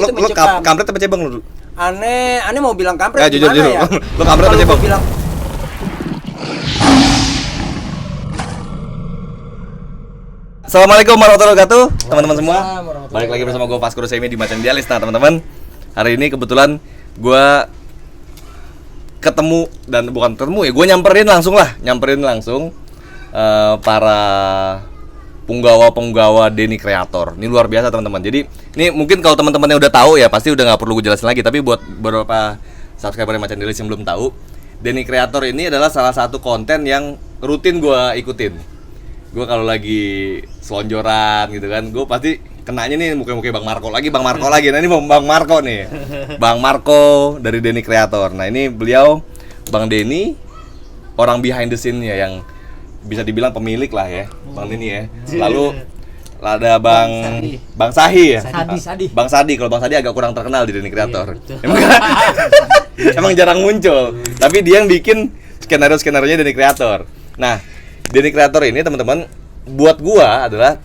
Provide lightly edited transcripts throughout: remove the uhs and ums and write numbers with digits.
Itu mencekam. Kampret apa cebong lu? Aneh mau bilang kampret Ya jujur. ya? Lu kampret apa cebong? Bilang Assalamualaikum warahmatullahi wabarakatuh, teman-teman semua. Balik lagi bersama gue Faskur Semi di Macan Dialis. Nah teman-teman, hari ini kebetulan gue ketemu, dan bukan ketemu ya, gue nyamperin langsung para penggawa Denny Creator. Ini luar biasa teman-teman. Jadi ini mungkin kalau teman-teman yang udah tahu ya pasti udah nggak perlu gue jelasin lagi. Tapi buat beberapa subscriber Macan Dialis yang belum tahu, Denny Creator ini adalah salah satu konten yang rutin gue ikutin. Gue kalau lagi selonjoran gitu kan, gue pasti kenanya nih muka-muka Bang Marco lagi. Nah ini Bang Marco nih, Bang Marco dari Denny Creator. Nah ini beliau, Bang Denny, orang behind the scene-nya yang bisa dibilang pemilik lah ya, Bang Denny ya. Lalu ada Bang Sahi ya. Sadi. Bang Sadi, kalau Bang Sadi agak kurang terkenal di Denny Creator. Emang jarang muncul, tapi dia yang bikin skenario-skenarionya Denny Creator. Nah, Denny Creator ini teman-teman buat gua adalah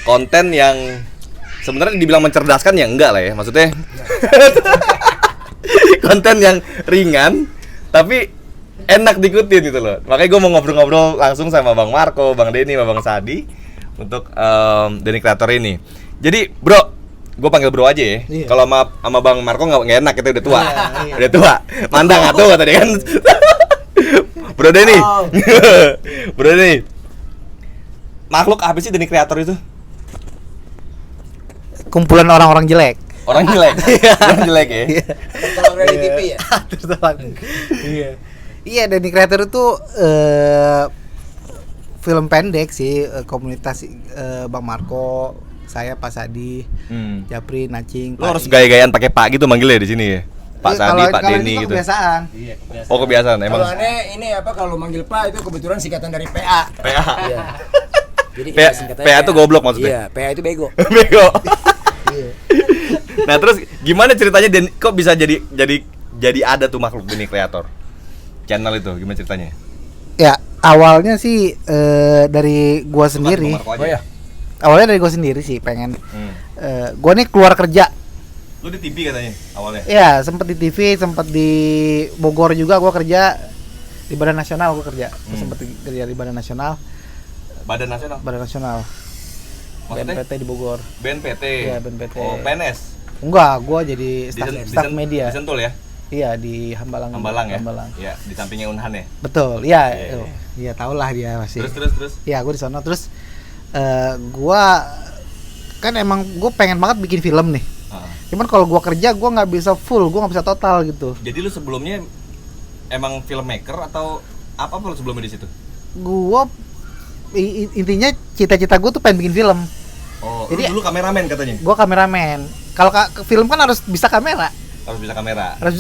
konten yang sebenarnya dibilang mencerdaskan ya enggak lah ya, maksudnya konten yang ringan tapi enak diikutin gitu loh. Makanya gua mau ngobrol-ngobrol langsung sama Bang Marco, Bang Denny, sama Bang Sadi untuk Denny Creator ini. Jadi bro, gua panggil bro aja ya. Iya. Kalau sama Bang Marco nggak enak, kita udah tua. Udah tua, mandang atuh kata dia kan. Bro Denny, Bro Denny, makhluk apa sih Denny Creator itu? Kumpulan orang-orang jelek. Orang jelek ya? Kalau di TV ya. Iya, Denny Creator itu film pendek sih, komunitas Bang Marco, saya Pak Sadi, Japri, Nacing. Lo harus gaya-gayaan pakai Pak gitu manggilnya di sini ya? Pak Sadi, Pak Denny gitu. Kebiasaan. Iya, kebiasaan. Oh kebiasaan emang. Kalau aneh ini apa, kalau manggil Pak itu kebetulan singkatan dari PA. Iya. Jadi PA itu goblok maksudnya? Iya, PA itu bego. Bego. Nah terus gimana ceritanya kok bisa jadi ada tuh makhluk Denny Creator? Channel itu gimana ceritanya? Ya, awalnya sih dari gua sendiri. Oh ya. Awalnya dari gua sendiri sih, pengen gua nih keluar kerja. Lu di TV katanya awalnya? Iya, sempet di TV, sempet di Bogor juga gua kerja di Badan Nasional. Gua kerja, sempet kerja di Badan Nasional. Badan Nasional. Maksudnya? BNPT di Bogor. BNPT. Iya, BNPT. Oh, PNS. Enggak, gua jadi staff media. Di Sentul ya? Iya, di Hambalang ya? Hambalang. Iya, di sampingnya Unhan ya? Betul, iya. Yeah. Iya, tahulah dia masih. Terus. Iya, gua di sana. Terus gua kan emang gua pengen banget bikin film nih. Cuman kalau gua kerja gua nggak bisa full, gua nggak bisa total gitu. Jadi lu sebelumnya emang filmmaker atau apa lu sebelumnya di situ? Gua intinya cita-cita gua tuh pengen bikin film. Oh, jadi lu dulu kameramen katanya? Gua kameramen. Kalau film kan harus bisa kamera. Harus bisa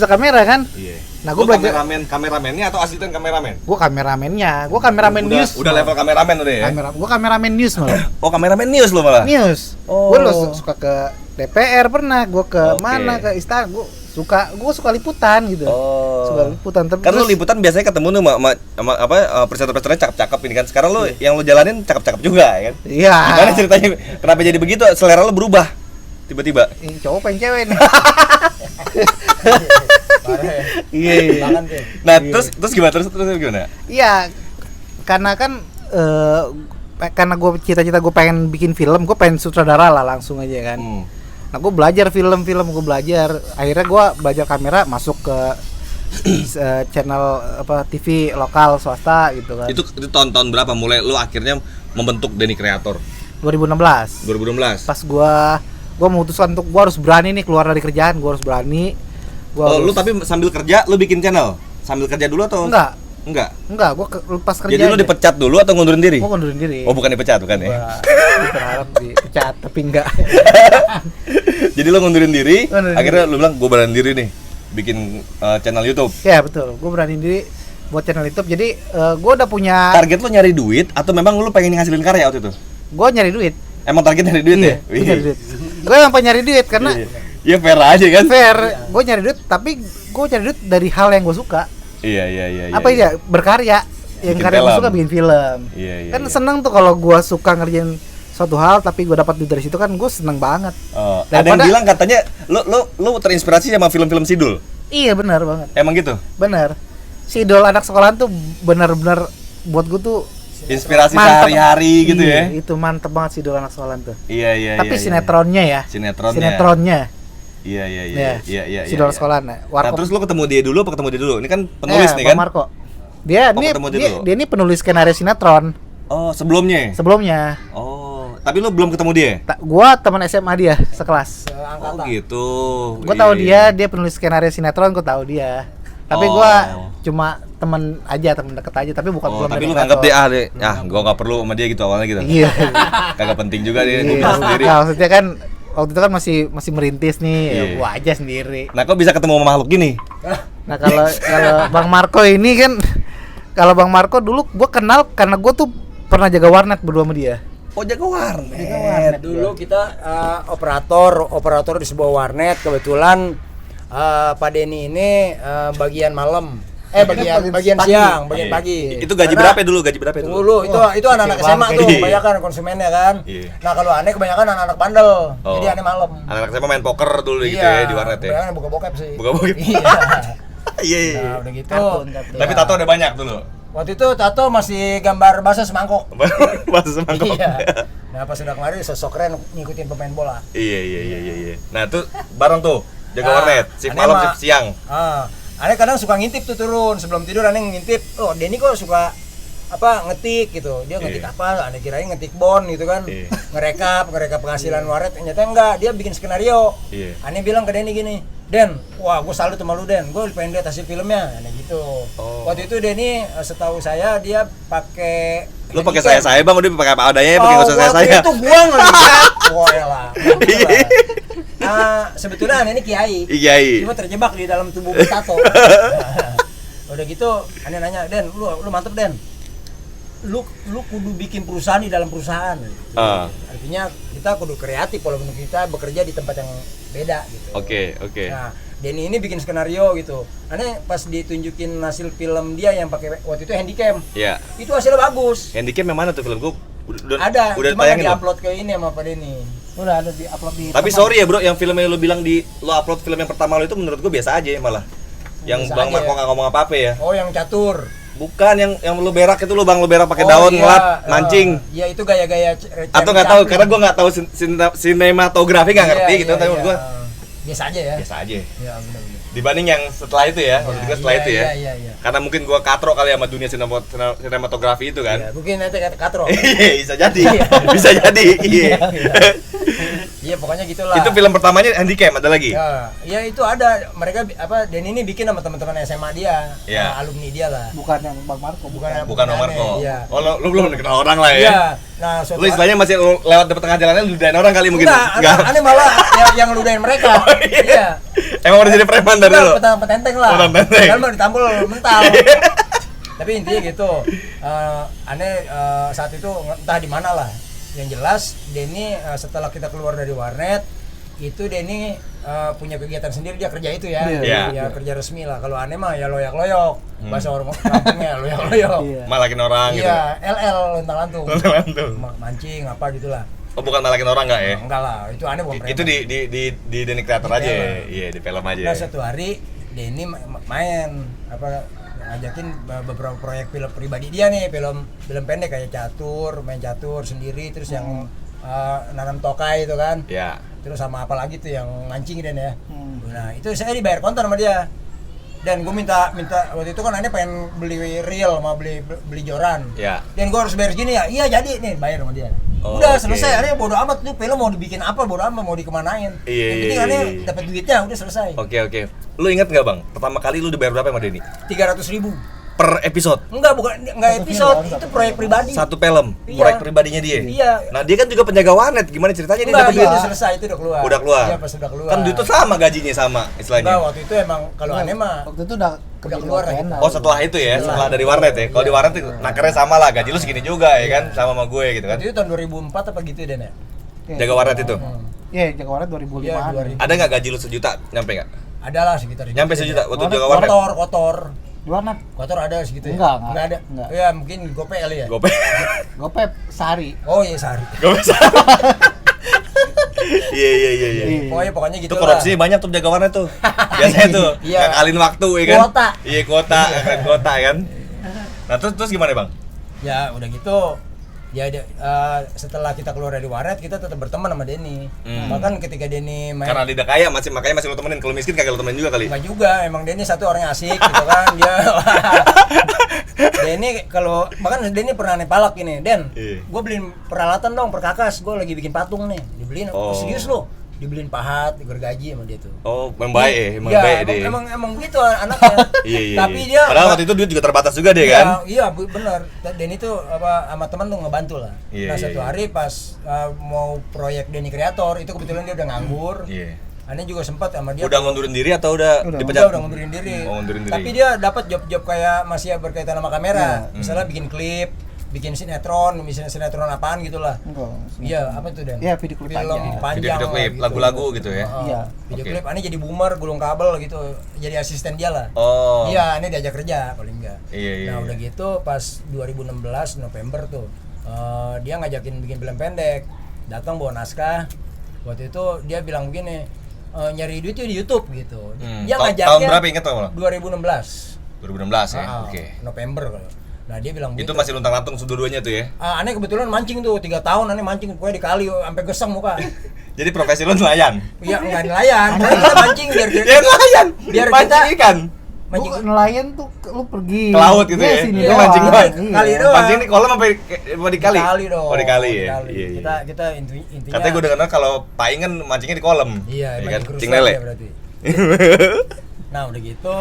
kamera kan? Iya. Nah, gua belajar kameramennya atau asisten kameramen? Gua kameramennya. Gua kameramen news. Udah level kameramen udah ya? Gua kameramen news malah. Oh, kameramen news lu malah? News. Oh. Gua suka ke DPR pernah, gua ke mana, ke istana, gua suka liputan gitu. Oh. Suka liputan. Kan lu liputan biasanya ketemu tuh sama presenter-presenternya cakep-cakep ini kan. Sekarang lu yang lu jalanin cakep-cakep juga ya kan? Iya. Gimana ceritanya? Kenapa jadi begitu? Selera lu berubah tiba-tiba? Ini cowok pengen cewek nih. Iya. Nah, terus gimana? Iya. Karena kan karena gue cita-cita gue pengen bikin film, gue pengen sutradara lah langsung aja kan. Nah, gue belajar film, gue belajar. Akhirnya gue belajar kamera, masuk ke channel TV lokal swasta gitu kan. Itu tahun-tahun berapa mulai lu akhirnya membentuk Denny Creator? 2016. Pas gue memutuskan untuk gue harus berani nih keluar dari kerjaan, gue harus berani. Lu tapi sambil kerja lu bikin channel? Sambil kerja dulu atau? Enggak, gue pas kerja. Jadi lu dipecat dulu atau ngundurin diri? Gue ngundurin diri. Oh, bukan dipecat, bukan ya? Berharap dipecat, tapi enggak. Jadi lu ngundurin diri, akhirnya lu bilang gue berani diri nih bikin channel YouTube. Ya betul, gue berani diri buat channel YouTube. Jadi gue udah punya. Target lu nyari duit atau memang lu pengen ngasilin karya waktu itu? Gue nyari duit. Emang target nyari duit ya? Nyari duit. Gue emang pengen nyari duit karena ya fair aja kan? Fair. Gue nyari duit, tapi gue nyari duit dari hal yang gue suka. Iya. Apa berkarya? Yang karya gue suka bikin film. Iya. Kan seneng tuh kalau gue suka ngerjain suatu hal tapi gue dapat duit dari situ kan gue seneng banget. Oh, ada yang bilang katanya lu terinspirasi sama film-film Sidul. Iya benar banget. Emang gitu? Benar. Si idol anak sekolahan tuh benar-benar buat gue tuh inspirasi mantep. sehari-hari gitu ya. Itu mantep banget si idol anak sekolahan tuh. Iya. Tapi sinetronnya ya. Sinetronnya. Iya. Si idol sekolahan. Nah, terus lu ketemu dia dulu apa ketemu dia dulu? Ini kan penulis nih kan? Bang Marco. Dia ini penulis skenario sinetron. Oh, sebelumnya. Oh, tapi lu belum ketemu dia? Gua teman SMA dia sekelas. Oh gitu. Gua tahu dia penulis skenario sinetron, gua tahu dia. Tapi gua cuma teman deket aja, tapi bukan belum. Tapi lu nganggap dia gua nggak perlu sama dia gitu awalnya gitu. Iya. Kagak penting juga dia, gua bisa sendiri. Nah, maksudnya kan waktu itu kan masih merintis nih, gua aja sendiri. Nah, kok bisa ketemu sama makhluk gini? Nah, kalau Bang Marco ini kan, kalau Bang Marco dulu gua kenal karena gua tuh pernah jaga warnet berdua sama dia. Oh, jaga warnet. Dulu kita operator di sebuah warnet. Kebetulan Pak Denny ini bagian malam. Bagian siang, bagian pagi. Itu gaji berapa dulu? Dulu itu anak-anak SMA tuh, kebanyakan konsumennya kan. Nah, kalau aneh kebanyakan anak-anak bandel. Jadi aneh malam. Anak-anak SMA main poker dulu gitu ya di warnet ya. Kebanyakan buka bokep sih. Iya. Nah, udah gitu. Tapi tato udah banyak dulu. Waktu itu tato masih gambar bakso semangkok. Bakso semangkok. Iya. Nah, pas udah kemarin sosok keren ngikutin pemain bola. Iya. Nah, tuh bareng tuh jaga warnet, shift malam, shift siang. Aneh kadang suka ngintip tuh turun sebelum tidur. Aneh ngintip, oh Denny kok suka ngetik gitu. Dia ngetik apa? Aneh kirain ngetik bon gitu kan. Ngerekap penghasilan warnet. Ternyata enggak, dia bikin skenario. Aneh bilang ke Denny gini, Den, wah gue salut sama lu Den, gue pengen lihat hasil filmnya. Aneh gitu. Waktu itu Denny setahu saya dia pakai. Lu pakai saya bang, udah pakai apa adanya, pakai nggak usah saya. Waktu itu gua ngeliat, wah elah. Sebetulnya aneh ini kiai. Cuma terjebak di dalam tubuh tato. Udah gitu, aneh nanya, Den, lu mantep Den. Lu kudu bikin perusahaan di dalam perusahaan. Gitu. Artinya kita kudu kreatif walaupun kita bekerja di tempat yang beda gitu. Oke. Nah, Denny ini bikin skenario gitu. Aneh pas ditunjukin hasil film dia yang pakai waktu itu handycam. Iya. Itu hasilnya bagus. Handycam yang mana tuh film gua? Ada, udah cuma tayangin di-upload ke ini sama Pak Denny. Udah ada di-upload di. Tapi sorry ya bro, yang film yang lu bilang lo upload film yang pertama lo itu menurut gua biasa aja malah. Yang biasa Bang aja. Marco nggak ngomong apa-apa ya. Oh, yang catur. Bukan yang lu berak itu lu berak pakai daun ngelap mancing. Iya, itu gaya-gaya atau nggak tahu karena gua nggak tahu sinematografi nggak ngerti gitu tapi menurut gua biasa aja ya. Biasa aja. Iya, benar. Dibanding yang setelah itu ya, waktu itu setelah itu ya. Iya. Karena mungkin gua katro kali sama dunia sinematografi itu kan. Iya, mungkin nanti katro. Bisa jadi. Bisa jadi. Iya. Iya, pokoknya gitulah. Itu film pertamanya handycam ada lagi? Ya itu ada. Mereka Denny ini bikin sama teman-teman SMA dia, alumni dia lah. Bukan yang Bang Marco, bukan Bang Marco. Iya. Oh, lu belum kenal orang lah ya. Iya. Nah, lu istilahnya masih lewat di tengah jalannya ludahin orang kali mungkin. Enggak. Aneh malah yang ludahin mereka. Iya. Emang udah jadi preman dari dulu? Petenteng lah. Padahal mah ditampol mental. Tapi intinya gitu. Aneh saat itu entah di mana lah. Yang jelas Denny setelah kita keluar dari warnet itu Denny punya kegiatan sendiri, dia kerja itu ya. Ya kerja resmi lah. Kalau aneh mah ya loyak-loyok. Bahasa orang kampungnya loyak-loyok. Malakin orang gitu. Iya, LL lontang-lantung. Mancing apa gitulah. Oh, bukan malakin orang enggak ya? Enggak lah, itu aneh bukan preman. Itu di Denny Creator aja ya? Iya, di film aja. Nah, satu hari Denny main ngajakin beberapa proyek film pribadi dia nih, film pendek kayak main catur sendiri, terus yang nanam tokai itu kan. Iya. Terus sama apa lagi tuh yang mancing dan ya. Nah, itu saya dibayar konten sama dia. Dan gue minta waktu itu kan aneh pengen beli reel sama beli joran. Iya. Dan gue harus bayar segini ya. Iya, jadi nih bayar sama dia. Oh, udah selesai, aneh bodo amat tuh film mau dibikin apa, bodo amat mau dikemanain. Yang penting aneh dapat duitnya, udah selesai. Oke. Lu inget nggak bang? Pertama kali lu dibayar berapa sama Denny? 300.000 per episode? Enggak episode, itu proyek pribadi. Satu film, proyek pribadinya dia. Iya. Nah dia kan juga penjaga warnet, gimana ceritanya dia dapat duit? Udah selesai, itu udah keluar. Udah keluar. Iya, pas udah keluar. Kan duit itu sama gajinya sama istilahnya. Enggak, waktu itu emang kalau aneh mah waktu itu udah keluar gitu. Oh setelah itu ya, setelah dari warnet ya. Kalau di warnet itu nakernya sama lah, gaji lu segini juga ya kan, sama gue gitu kan. Waktu itu tahun 2004 apa gitu Den ya? Jaga warnet itu? Iya, jaga warnet 2005. Ada nggak gaji lu 1 juta? Nyampe nggak? Adalah sekitar nyampe 1 juta waktu jaga warnet? Kotor. Di warnet. Kotor ada segitu ya? Enggak ada. Enggak. Ya mungkin GoPay kali ya. Gopay sehari. Oh iya sehari. Iya. Pokoknya gitu Itu lah. korupsi banyak tuh jaga warnet tuh. Biasanya tuh Iya. ngakalin waktu ya kan. Kuota. Iya kuota, ngakalin kuota kan. Nah terus gimana bang? Ya udah gitu. Ya setelah kita keluar dari warnet kita tetap berteman sama Denny. Bahkan ketika Denny main Karena dia udah kaya makanya masih lu temenin. Kalau miskin kagak lu temenin juga kali. enggak juga, emang Denny satu orang yang asik gitu kan dia. Denny kalau bahkan Denny pernah nepalak ini, Den, Iya. gue beliin peralatan dong perkakas, gue lagi bikin patung nih, dibeliin. Oh. Serius lo, dibeliin pahat, gergaji sama dia tuh. Oh, emang baik ya, emang Iya, baik deh. emang gitu anaknya. Iya. Tapi dia Padahal waktu itu duit juga terbatas juga deh kan. Iya, benar. Denny tuh sama teman tuh ngebantu lah. Iya, Nah iya, satu iya. hari pas mau proyek Denny Kreator itu kebetulan dia udah nganggur. Iya. Aneh juga sempat sama dia. Udah ngundurin diri atau udah Udah. dipecat? Udah ngundurin diri. Oh, ngundurin diri. Tapi dia dapat job-job kayak masih berkaitan sama kamera. Misalnya bikin klip, bikin sinetron, misalnya sinetron apaan gitu lah. Enggak. Iya, apa itu Dan? Iya, video klip Film panjang. panjang. Video lah, klip, gitu. lagu-lagu gitu ya. Iya. Video Oke. klip aneh jadi boomer, gulung kabel gitu. Jadi asisten dia lah. Oh. Iya, aneh diajak kerja paling enggak. Iya. Nah, udah gitu pas 2016 November tuh dia ngajakin bikin film pendek. Datang bawa naskah. Waktu itu dia bilang begini, nyari duit di YouTube gitu. Dia ngajaknya Tahun berapa inget tau? 2016. 2016 ya. Ah, Oke. November kalau. Nah, dia bilang Itu gitu. masih luntang-lantung dua-duanya tuh ya. Aneh kebetulan mancing tuh 3 tahun aneh mancing pokoknya dikali sampai geseng muka. Jadi profesi lu nelayan. Iya, enggak nelayan. Pokoknya kita mancing biar Ya nelayan. Biar Mancing kita- ikan. mancing Lu nelayan tuh lu pergi Ke laut gitu ya. sini Lu doang. mancing doang. Iya. Kali doang. Mancing di kolam apa di kali? Dikali dong. Oh, dikali ya. Dikali. Iya. Kita intinya Katanya gue dengar kalau paing kan mancingnya di kolam. Iya, ya mancing kan? kerusuhan Cing lele. ya berarti. Nah, udah gitu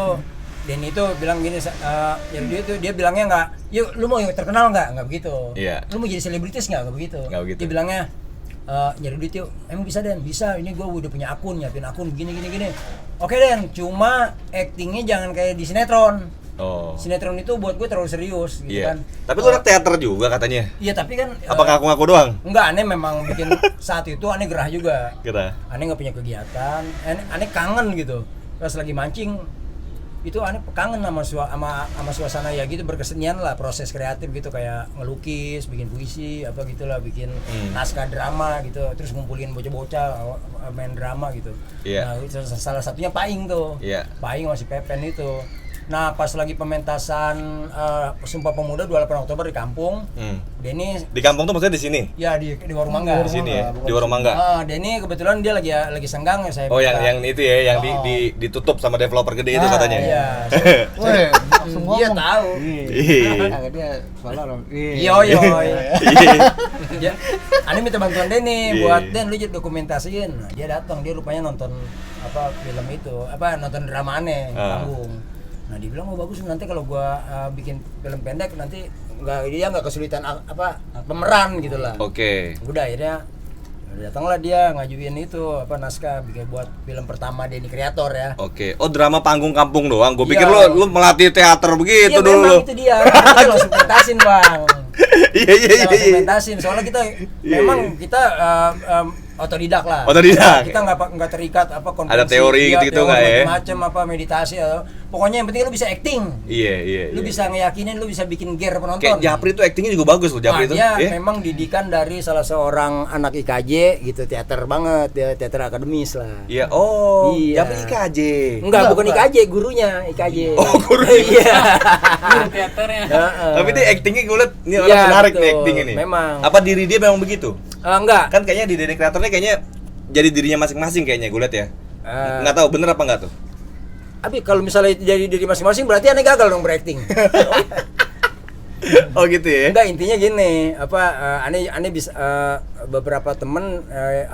Denny itu bilang gini, ya dia bilangnya nggak, yuk lu mau yang terkenal nggak begitu. Iya. Lu mau jadi selebritis nggak begitu. Nggak begitu. Dia bilangnya nyari duit yuk, emang bisa Den, bisa, ini gue udah punya akun, nyiapin akun gini. Oke Den, cuma actingnya jangan kayak di sinetron. Oh. Sinetron itu buat gue terlalu serius gitu Iya. kan. Tapi lu anak teater juga katanya. Iya tapi kan Apa ngaku-ngaku doang? enggak, aneh memang bikin saat itu aneh gerah juga. Kira. Aneh nggak punya kegiatan, aneh kangen gitu. Pas lagi mancing itu aneh kangen sama suasana ya gitu, berkesenian lah, proses kreatif gitu kayak ngelukis, bikin puisi apa gitulah, bikin naskah drama gitu, terus ngumpulin bocah-bocah main drama gitu. Iya. Nah, itu salah satunya Paing tuh. Iya. Paing masih Pepen itu. Nah, pas lagi pementasan Sumpah Pemuda 28 Oktober di kampung, Denny Di kampung tuh maksudnya di sini? ya di Warung Mangga. Di sini ya, di Warung Mangga. Denny kebetulan dia lagi senggang ya saya. Oh, minta. yang itu ya, yang Oh. ditutup sama developer gede itu katanya. Iya. Woi, langsung Dia ngomong. tahu. Iya. Agak dia soalnya orang. Yo. Ya, Ani minta bantuan Denny Iya. buat Den lu jadi dokumentasiin. Nah, dia datang, dia rupanya nonton film itu, nonton drama aneh panggung. Nah, dia bilang, oh bagus, nanti kalau gua bikin film pendek nanti dia nggak kesulitan pemeran gitu lah. Oke. Udah akhirnya datanglah dia ngajuin itu naskah bikin buat film pertama Denny Kreator ya. Oke. Oh, drama panggung kampung doang. Gue pikir Iya. lu melatih teater begitu Iya, dulu. memang itu dia. Kita langsung pentasin, Bang. Iya. Kita langsung pentasin. Soalnya kita memang kita otodidak lah. Otodidak. Kita nggak terikat konvensi. Ada teori gitu-gitu nggak ya? Macam meditasi pokoknya yang penting lu bisa acting. Iya. Lu bisa ngeyakinin, lu bisa bikin gear penonton. Kayak Japri tuh actingnya juga bagus loh, Japri itu. Dia Iya. memang didikan dari salah seorang anak IKJ gitu, teater banget, dia teater akademis lah. Iya. Oh, Iya. Japri IKJ. Enggak, bukan IKJ, gurunya IKJ. Oh, guru. Iya. teaternya. Heeh. Tapi dia actingnya gue liat ini orang Iya, menarik nih betul. acting ini. Memang. Apa diri dia memang begitu? Enggak. Kan kayaknya di Denny Kreator nih kayaknya jadi dirinya masing-masing kayaknya gue liat ya. Nggak tahu bener apa enggak tuh. Tapi kalau misalnya jadi diri masing-masing berarti aneh gagal dong berakting. Oh gitu ya. Enggak, intinya gini, aneh bisa beberapa temen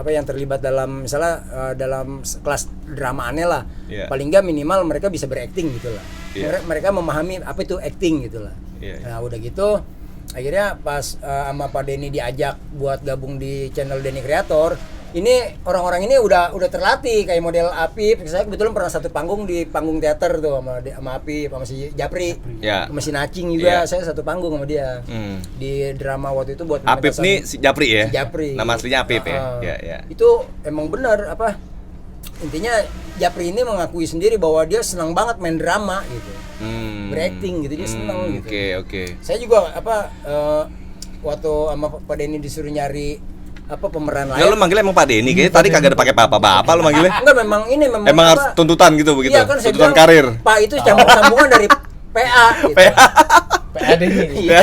yang terlibat dalam misalnya dalam kelas drama aneh lah. Iya. Paling enggak minimal mereka bisa berakting gitu lah. Iya. Mereka memahami apa itu acting gitu lah. Iya. Nah, udah gitu akhirnya pas sama Pak Denny diajak buat gabung di channel Denny Kreator, ini orang-orang ini udah terlatih kayak model Apip. Saya kebetulan pernah satu panggung di panggung teater tuh sama Apip, sama si Japri, Ya. sama si Nacing juga. Iya. Saya satu panggung sama dia di drama waktu itu buat Apip pementasan nih si Japri ya. si Japri. Nama aslinya Apip ya. Heeh. Ya. Itu emang benar intinya Japri ini mengakui sendiri bahwa dia senang banget main drama gitu. Berakting gitu, dia senang gitu. Oke. Saya juga waktu sama Pak Denny disuruh nyari pemeran Ya lain. lu manggilnya emang Pak Denny, kayaknya tadi kagak ada pakai apa-apa lu manggilnya. Enggak, memang Emang harus tuntutan gitu begitu. Iya kan saya tuntutan bilang, karir. Pak itu sambungan dari PA gitu. PAD ini. Iya.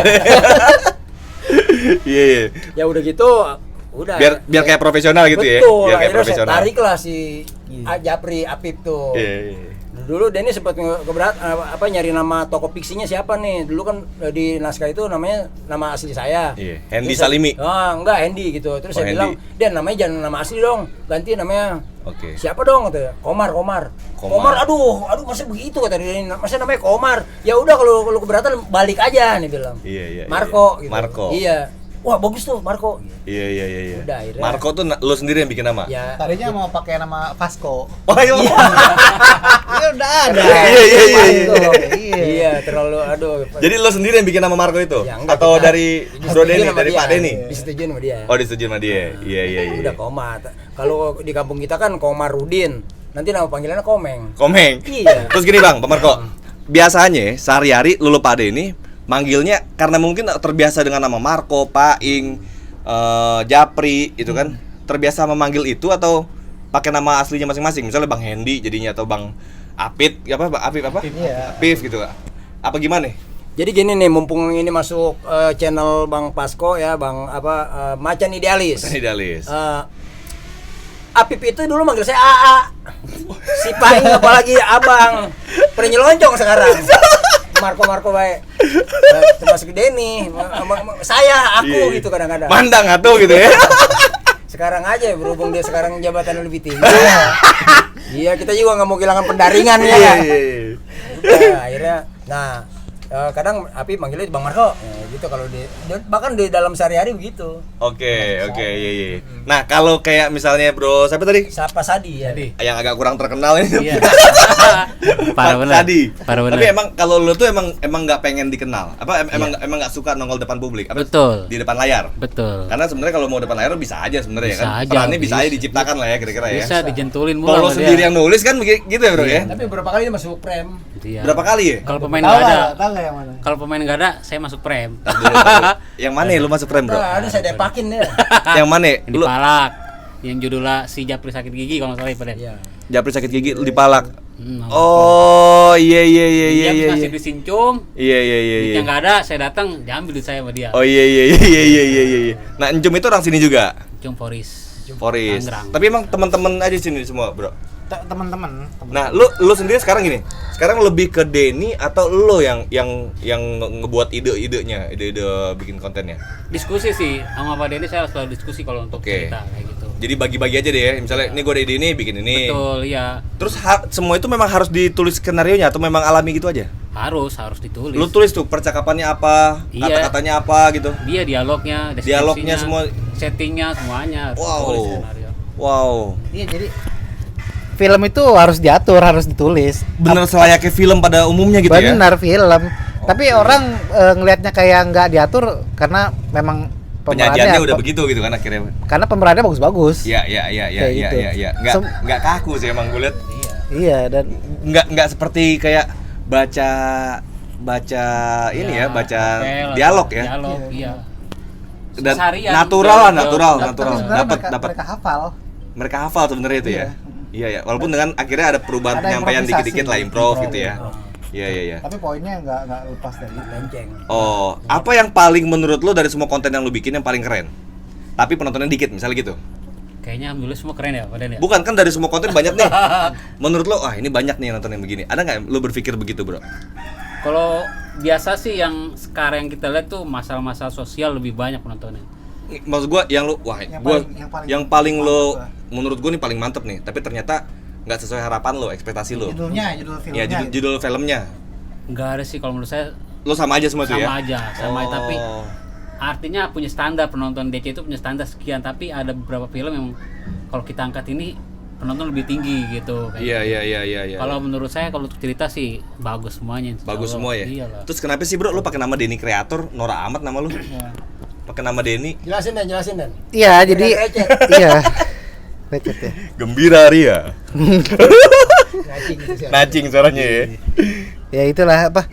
Iya. Ya udah gitu, udah. Biar kayak profesional gitu ya. Betul, Biar kayak akhirnya saya profesional. tarik lah si Japri Apip tuh. Iya. Dulu Denny sempat keberat nyari nama toko fiksinya siapa nih. Dulu kan di naskah itu namanya nama asli saya. Iya, Hendy Terus Salimi. Enggak, Hendy gitu. Terus saya bilang, Hendy. "Den, namanya jangan nama asli dong. Ganti namanya." Oke. Siapa dong katanya? Komar. Aduh, masa begitu kata dia. Masa namanya Komar? Ya udah kalau keberatan balik aja nih bilang. Iya. Marco gitu. Marco. Iya. Wah, bagus tuh Marco. Iya. Udah, akhirnya. Marco tuh lu sendiri yang bikin nama. Ya. Tadinya mau pakai nama Vasco. Oh iya. Iya udah ada. Iya, terlalu Jadi lu sendiri yang bikin nama Marco itu? Ya, enggak, Atau kita dari Bro Denny, dari Pak Denny? Disetujuin sama dia. Oh, disetujui sama dia. Iya. Udah Komar. Kalau di kampung kita kan Komarudin. Nanti nama panggilannya Komeng. Komeng. Iya. Terus gini Bang, Pak Marco. Biasanya sehari-hari lu Pak Denny manggilnya karena mungkin terbiasa dengan nama Marco, Paing, Japri itu kan. Terbiasa memanggil itu atau pakai nama aslinya masing-masing? Misalnya Bang Hendy jadinya atau Bang Apit, Bang Apip apa? Iya. Apif gitu Kak. Apa gimana? Jadi gini nih, mumpung ini masuk channel Bang Pasko ya, Bang Macan Idealis. Idealis. Apip itu dulu manggil saya AA. Si Paing apalagi Abang. Pernah nyelonjong sekarang. Marco baik. Termasuk Denny, aku gitu kadang-kadang. Mandang atuh gitu ya. Sekarang aja berhubung dia sekarang jabatan lebih tinggi. Iya, kita juga nggak mau kehilangan pendaringan ya. Iya. Udah, akhirnya kadang Api manggilnya Bang Marco gitu kalau bahkan di dalam sehari-hari begitu. Oke, iya. Nah, kalau kayak misalnya Bro, siapa tadi? Siapa Sadi ya? Yang agak kurang terkenal ini. Iya. Parah bener. Tadi. Parah bener. Tapi emang kalau lu tuh emang nggak pengen dikenal. Emang nggak suka nongol depan publik. Betul. Di depan layar. Betul. Karena sebenarnya kalau mau depan layar bisa aja sebenarnya ya Bisa kan. aja, Perannya bisa aja bisa. diciptakan lah ya kira-kira ya. Bisa dijentulin mulu Kalau lu sama sendiri dia. yang nulis kan gitu ya, Bro ya. Tapi beberapa kali dia masuk frame. Iya. Berapa kali ya? Kalau pemain Tahu nggak ada. tahu nggak yang mana? Kalau pemain nggak ada, saya masuk frame. Tar dulu. Yang mana ya lu masuk frame, Bro? Nah, saya depakin dia. Yang mana? Yang Lu dipalak. Yang judulnya si Japri sakit gigi kalau nggak salah ya Pak Den. Iya. Japri sakit gigi lu dipalak. Hmm, Oh, iya. Dia masih disincum. Iya. Yang nggak ada, saya datang, diambil duit saya sama dia. Oh iya. Nah, Encum itu orang sini juga. Cung Foris. Foris. Tangerang. Tapi emang teman-teman aja sini semua, Bro. Teman-teman. Nah, lu sendiri sekarang gini. Sekarang lebih ke Denny atau lu yang ngebuat ide-idenya, ide-ide bikin kontennya? Diskusi sih sama Pak Denny, saya selalu diskusi kalau untuk Oke. cerita kayak gitu. Jadi bagi-bagi aja deh ya. Misalnya ini gue ada ide ini, bikin ini. Betul, iya. Terus semua itu memang harus ditulis skenarionya atau memang alami gitu aja? Harus ditulis. Lu tulis tuh percakapannya apa, Iya. kata-katanya apa gitu. Dia dialognya, Dialognya deskripsinya, semua. settingnya semuanya harus Wow. ditulis skenario. Wow. Iya jadi film itu harus diatur, harus ditulis. Bener selayaknya film pada umumnya gitu ya? Benar film. Tapi orang ngelihatnya kayak nggak diatur karena memang Penyajiannya udah begitu gitu kan akhirnya. Karena pemerannya bagus-bagus. Iya. Kayak gitu. Nggak kaku sih emang gue liat. Iya dan Nggak seperti kayak baca ini ya, baca dialog ya. Dialog, iya. Dan Seharian, natural lah, natural. tapi sebenarnya Dapat mereka hafal. mereka hafal sebenarnya itu ya. Iya ya, walaupun dengan akhirnya ada perubahan Ada penyampaian improvisasi. dikit-dikit lah improv gitu ya. Improv. Iya. Tapi poinnya nggak lepas dari itu. Lenceng. Oh, apa yang paling menurut lo dari semua konten yang lo bikin yang paling keren? Tapi penontonnya dikit, misalnya gitu. Kayaknya alhamdulillah semua keren ya Pak Den ya. Bukan kan dari semua konten banyak nih. Menurut lo, ini banyak nih yang nonton yang begini. Ada nggak lo berpikir begitu, Bro? Kalau biasa sih yang sekarang yang kita lihat tuh masalah-masalah sosial lebih banyak penontonnya. Maksud gua yang lo, yang paling lo, menurut gua nih paling mantep nih. Tapi ternyata nggak sesuai harapan lo, ekspektasi lo. Judul filmnya. Iya, judul filmnya. Enggak ada sih kalau menurut saya Lo sama aja semua tuh ya? sama aja, sama Oh. tapi artinya punya standar, penonton DC itu punya standar sekian, tapi ada beberapa film yang kalau kita angkat ini penonton lebih tinggi gitu kayak Iya. gitu. Kalau menurut saya kalau untuk cerita sih bagus semuanya. insya Bagus Allah. semua ya. Iyalah. Terus kenapa sih, Bro, lo pakai nama Denny Kreator? Nora amat nama lo. Pakai nama Denny. Jelasin dan. Iya jadi Receh. iya. Recet ya. Gembira Ria. Ngacing gitu sih. Nacing suaranya ya. Ya itulah apa.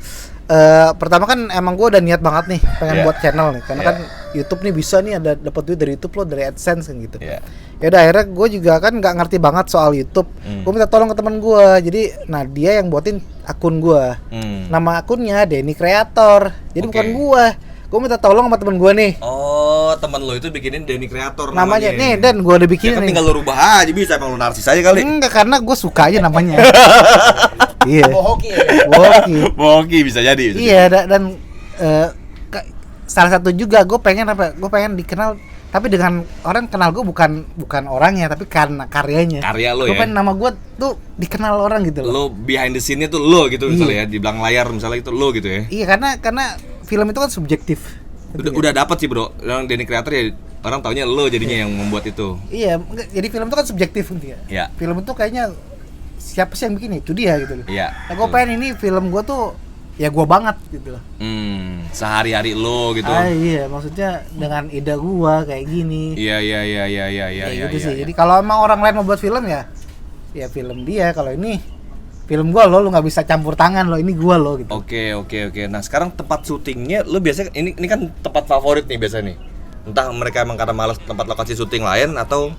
Pertama kan emang gue udah niat banget nih pengen Iya. buat channel nih, karena Iya. kan YouTube nih bisa nih ada dapat duit dari YouTube lo, dari AdSense kan gitu. Iya. Ya udah akhirnya gue juga kan nggak ngerti banget soal YouTube. Gue minta tolong ke teman gue, jadi nah dia yang buatin akun gue. Nama akunnya Denny Creator, jadi Oke. bukan gue. Gue minta tolong sama temen gue nih. Oh, teman lo itu bikinin Denny Creator Namanya nih, dan gue udah Ya bikin kan nih. tinggal lo rubah aja bisa, emang lo narsis aja kali. Enggak, karena gue suka aja namanya. Iya. Bohoki ya. Boki. Boki bisa jadi. Iya, dan salah satu juga gue pengen apa? Gue pengen dikenal, tapi dengan orang kenal gue bukan orangnya, tapi karena karyanya. Karya lo Gue ya. pengen nama gue tuh dikenal orang gitu loh. Lo behind the scene-nya tuh lo gitu misalnya Iya. ya, di belakang layar misalnya itu lo gitu ya. Iya, karena film itu kan subjektif. Udah dapat sih, Bro. Orang Denny Creator ya orang taunya lo jadinya yang membuat itu. Iya, jadi film itu kan subjektif gitu ya. Iya. Film itu kayaknya siapa sih yang bikin itu dia gitu loh. Iya. Nah, gue pengen ini film gue tuh ya gue banget gitu loh. Sehari-hari lo gitu. Iya, maksudnya dengan ide gue kayak gini. Iya. Ya gitu sih. Jadi kalau emang orang lain mau buat film ya film dia. Kalau ini film gua lo, lu nggak bisa campur tangan lo, ini gua lo gitu. Oke. Nah, sekarang tempat syutingnya lo biasanya ini kan tempat favorit nih biasanya nih. Entah mereka emang karena malas tempat lokasi syuting lain atau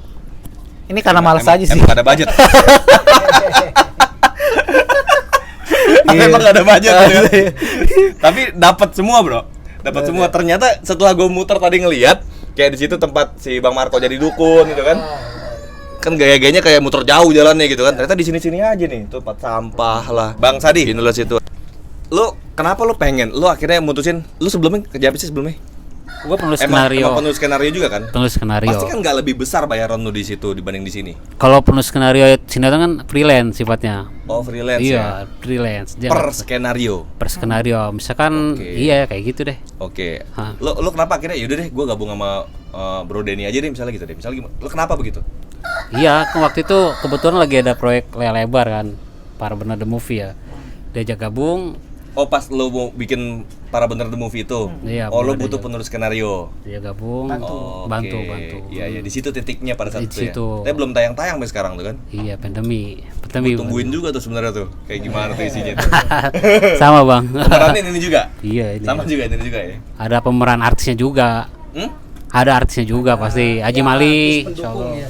Ini karena males aja sih. Emang gak ada budget. Emang gak ada budget ya. Tapi dapat semua, Bro. Dapat semua. Ternyata setelah gue muter tadi ngelihat kayak di situ tempat si Bang Marco jadi dukun gitu kan. Kan gaya-gayanya kayak muter jauh jalannya gitu kan. Ternyata di sini-sini aja nih, tempat sampah lah. Bang Sadi, ini lo situ. Lu kenapa lu pengen? Lu akhirnya mutusin, lu sebelumnya kerja apa sih sebelumnya? Gue penulis Emang skenario. penulis skenario juga kan? Penulis skenario. Pasti kan nggak lebih besar bayaran lu di situ dibanding di sini. Kalau penulis skenario sinetron kan freelance sifatnya. Oh, freelance Iya, ya. freelance. Dia Per nggak- skenario. per skenario. Misalkan Oke. iya kayak gitu deh. Oke. Hah. Lu kenapa akhirnya yaudah deh gua gabung sama Bro Denny aja deh misalnya gitu deh. Misalnya gimana? Lu kenapa begitu? Iya, kan waktu itu kebetulan lagi ada proyek layar lebar kan, Para Bener The Movie ya. Diajak gabung, Oh, pas lu mau bikin Para Bener The Movie itu. Iya, Oh, lu bener, butuh iya. penulis skenario. dia gabung, Oh, bantu. oke. Iya, di situ titiknya pada saat Di itu ya. situ. Tapi belum tayang-tayang sampai sekarang tuh kan. Iya, pandemi. Tungguin juga tuh sebenarnya tuh. Kayak gimana tuh isinya tuh. Sama bang. Pemerannya ini juga. Iya ini. Sama juga ini juga ya. Ada pemeran artisnya juga. Hmm? Ada artisnya juga pasti. Haji Mali, pendukung ya.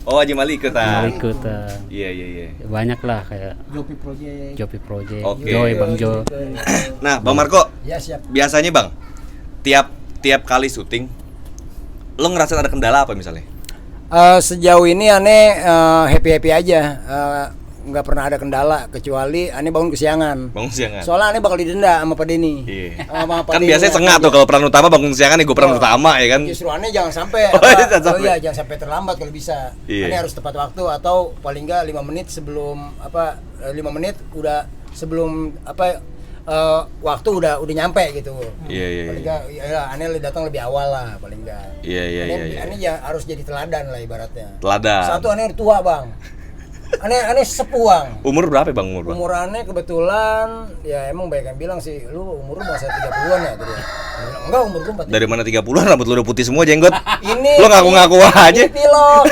Oh, Haji Mali ikutan. ikut. Iya. Banyak lah kayak Jopi Project. Jopi Project, Oke. Joy, Bang Jo. Nah, Bang Marco, Ya siap. biasanya Bang, tiap kali syuting lo ngerasain ada kendala apa misalnya? Sejauh ini aneh happy aja. Nggak pernah ada kendala kecuali aneh bangun kesiangan. Bangun siangan. Soalnya aneh bakal didenda sama Pak Denny. Iya. Sama Pak Kan Denny biasanya ya. sengak tuh kalau peran utama bangun siangan nih gue peran Oh. utama ya kan. Justru aneh jangan sampai Oh, jangan sampai. iya, jangan sampai terlambat kalau bisa. Iya. Aneh harus tepat waktu atau paling enggak 5 menit sebelum 5 menit udah sebelum waktu udah nyampe gitu. Iya. Paling enggak ya aneh datang lebih awal lah paling enggak. Iya. Aneh ya harus jadi teladan lah ibaratnya. Teladan. Satu aneh tua, Bang. Aneh sepuh, Bang. Umur berapa Bang umur Bang? Umur aneh kebetulan ya emang banyak yang bilang sih lu umur lu masa 30-an ya tadi. Dia bilang, enggak, umur gua 40. Dari mana 30-an rambut lu udah putih semua jenggot? Ini Lo ngaku-ngaku aja. Ini pilot.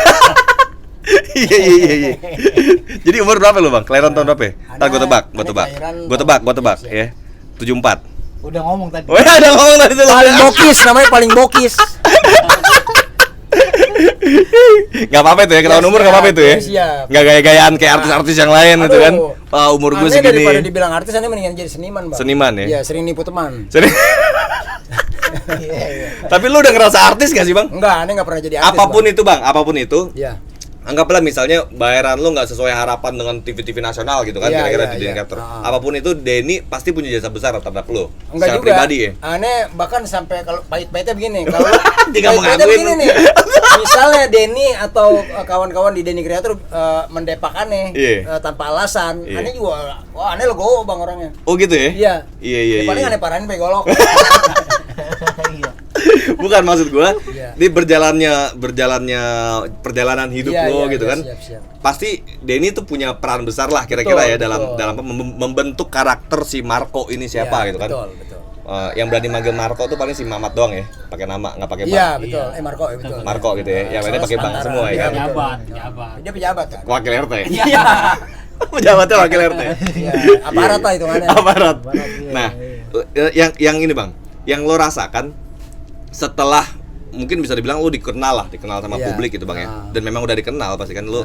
Iya. Jadi umur berapa lu Bang? Kelahiran tahun berapa? Ntar gue tebak. kelahiran Ya. 74. Udah ngomong tadi. Oh ya, ada ngomong tadi tuh. Paling bokis namanya paling bokis. Gak apa-apa itu ya, ketahuan Ya, umur gak apa-apa itu ya. siap. Gak gaya-gayaan kayak artis-artis yang lain gitu kan. Aduh. Wah, umur gue Aneh daripada segini. dibilang artis aneh mendingan jadi seniman, Bang. Seniman ya? Iya, sering nipu teman. Sering. Iya. Tapi lu udah ngerasa artis gak sih Bang? Enggak, aneh enggak pernah jadi artis. Apapun Bang. itu Bang, apapun itu. Iya. Anggaplah misalnya bayaran lu nggak sesuai harapan dengan TV-TV nasional gitu kan, Iya, kira-kira iya, di Denny iya. Creator. Ah. Apapun itu Denny pasti punya jasa besar terhadap lu. Enggak Secara juga. pribadi ya. Aneh bahkan sampai kalau pahit-pahitnya begini, kalau Dia nggak mau pahit-pahitnya ngakuin. begini nih. Misalnya Denny atau kawan-kawan di Denny Creator mendepak aneh Iya. tanpa alasan, Iya. aneh juga wah aneh legowo Bang orangnya. Oh gitu ya? Iya. Iya. Ya, paling aneh parahin begolok. Iya. Bukan maksud gua, Iya. di perjalannya perjalanan hidup Iya, lo iya, gitu iya, kan. siap. Pasti Denny tuh punya peran besar lah kira-kira Betul, ya dalam betul. membentuk karakter si Marco ini siapa Iya, gitu kan. Betul. yang berani manggil Marco tuh paling si Mamat doang ya, pakai nama nggak pakai bang. Iya betul, Marco ya betul. Marco gitu ya, yang lainnya pakai bang Sementara. semua ya kan. Iya, Pejabat. Dia pejabat kan. Wakil RT. Iya. Pejabatnya wakil RT. Iya, aparat lah hitungannya. Aparat. iya, Nah, yang ini bang, yang lo rasakan setelah mungkin bisa dibilang lo dikenal sama Iya. publik gitu bang ya, dan memang udah dikenal pasti kan lo.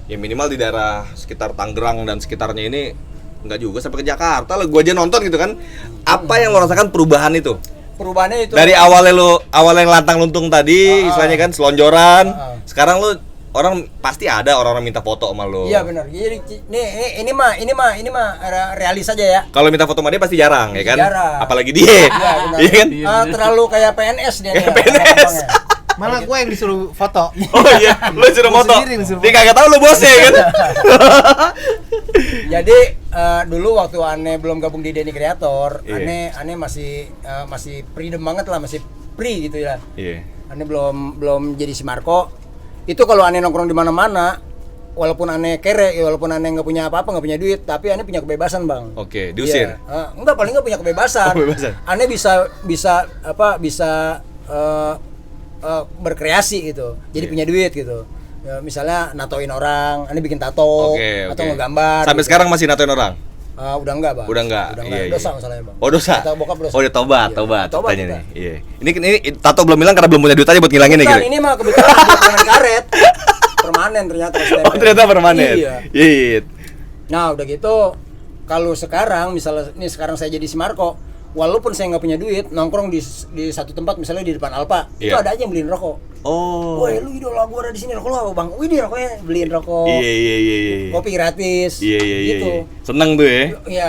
Ya minimal di daerah sekitar Tangerang dan sekitarnya ini enggak juga sampai ke Jakarta lah, gua aja nonton gitu kan. Apa yang lo rasakan perubahan itu? Perubahannya itu Dari awalnya yang lantang luntung tadi, istilahnya kan selonjoran. Sekarang lo orang pasti ada orang-orang minta foto sama lo. Iya benar. Jadi ini mah realis aja ya. Kalau minta foto sama dia pasti jarang ya kan? Jarang. Apalagi dia. Iya benar. Iya kan? Terlalu kayak PNS dia. Kayak nih, PNS. gampangnya. Malah gue yang disuruh foto. Oh iya, lu suruh Gua foto. sendiri yang disuruh Dia kagak tahu lu bosnya kan? Jadi dulu waktu Ane belum gabung di Denny Creator, Iya. Ane masih freedom banget lah, masih free gitu ya. Iya. Ane belum jadi si Marco. Itu kalau Ane nongkrong di mana-mana, walaupun Ane kere, walaupun Ane nggak punya apa-apa, nggak punya duit, tapi Ane punya kebebasan bang. Oke, diusir. Iya. Enggak, paling nggak punya kebebasan. Oh, kebebasan. Ane bisa berkreasi gitu. Jadi punya duit gitu. Ya, misalnya natoin orang, Ane bikin tato Oke, atau oke. ngegambar. Sampai gitu. sekarang masih natoin orang? Udah enggak, Bang. Udah enggak. Iya, Dosa iya. masalahnya, Bang. Oh, dosa. Kata bokap dosa. Oh, udah tobat, Iya. tobat Tobat tanya kita. nih. Iya. Ini tato belum hilang karena belum punya duit aja buat ngilangin ya Bukan, gitu. ini mah kebetulan permanen karet. Permanen ternyata. Oh, ternyata permanen. Iya. Iya. Nah, udah gitu kalau sekarang misalnya ini sekarang saya jadi si Marco, walaupun saya nggak punya duit, nongkrong di satu tempat misalnya di depan Alfa, itu Iya. ada aja yang beliin rokok. Oh. Woi, lu idola gua ada di sini, rokok lu apa, Bang? Wih, dia rokoknya beliin rokok. Iya. Kopi gratis. Iya. Gitu. Seneng tuh ya. Iya,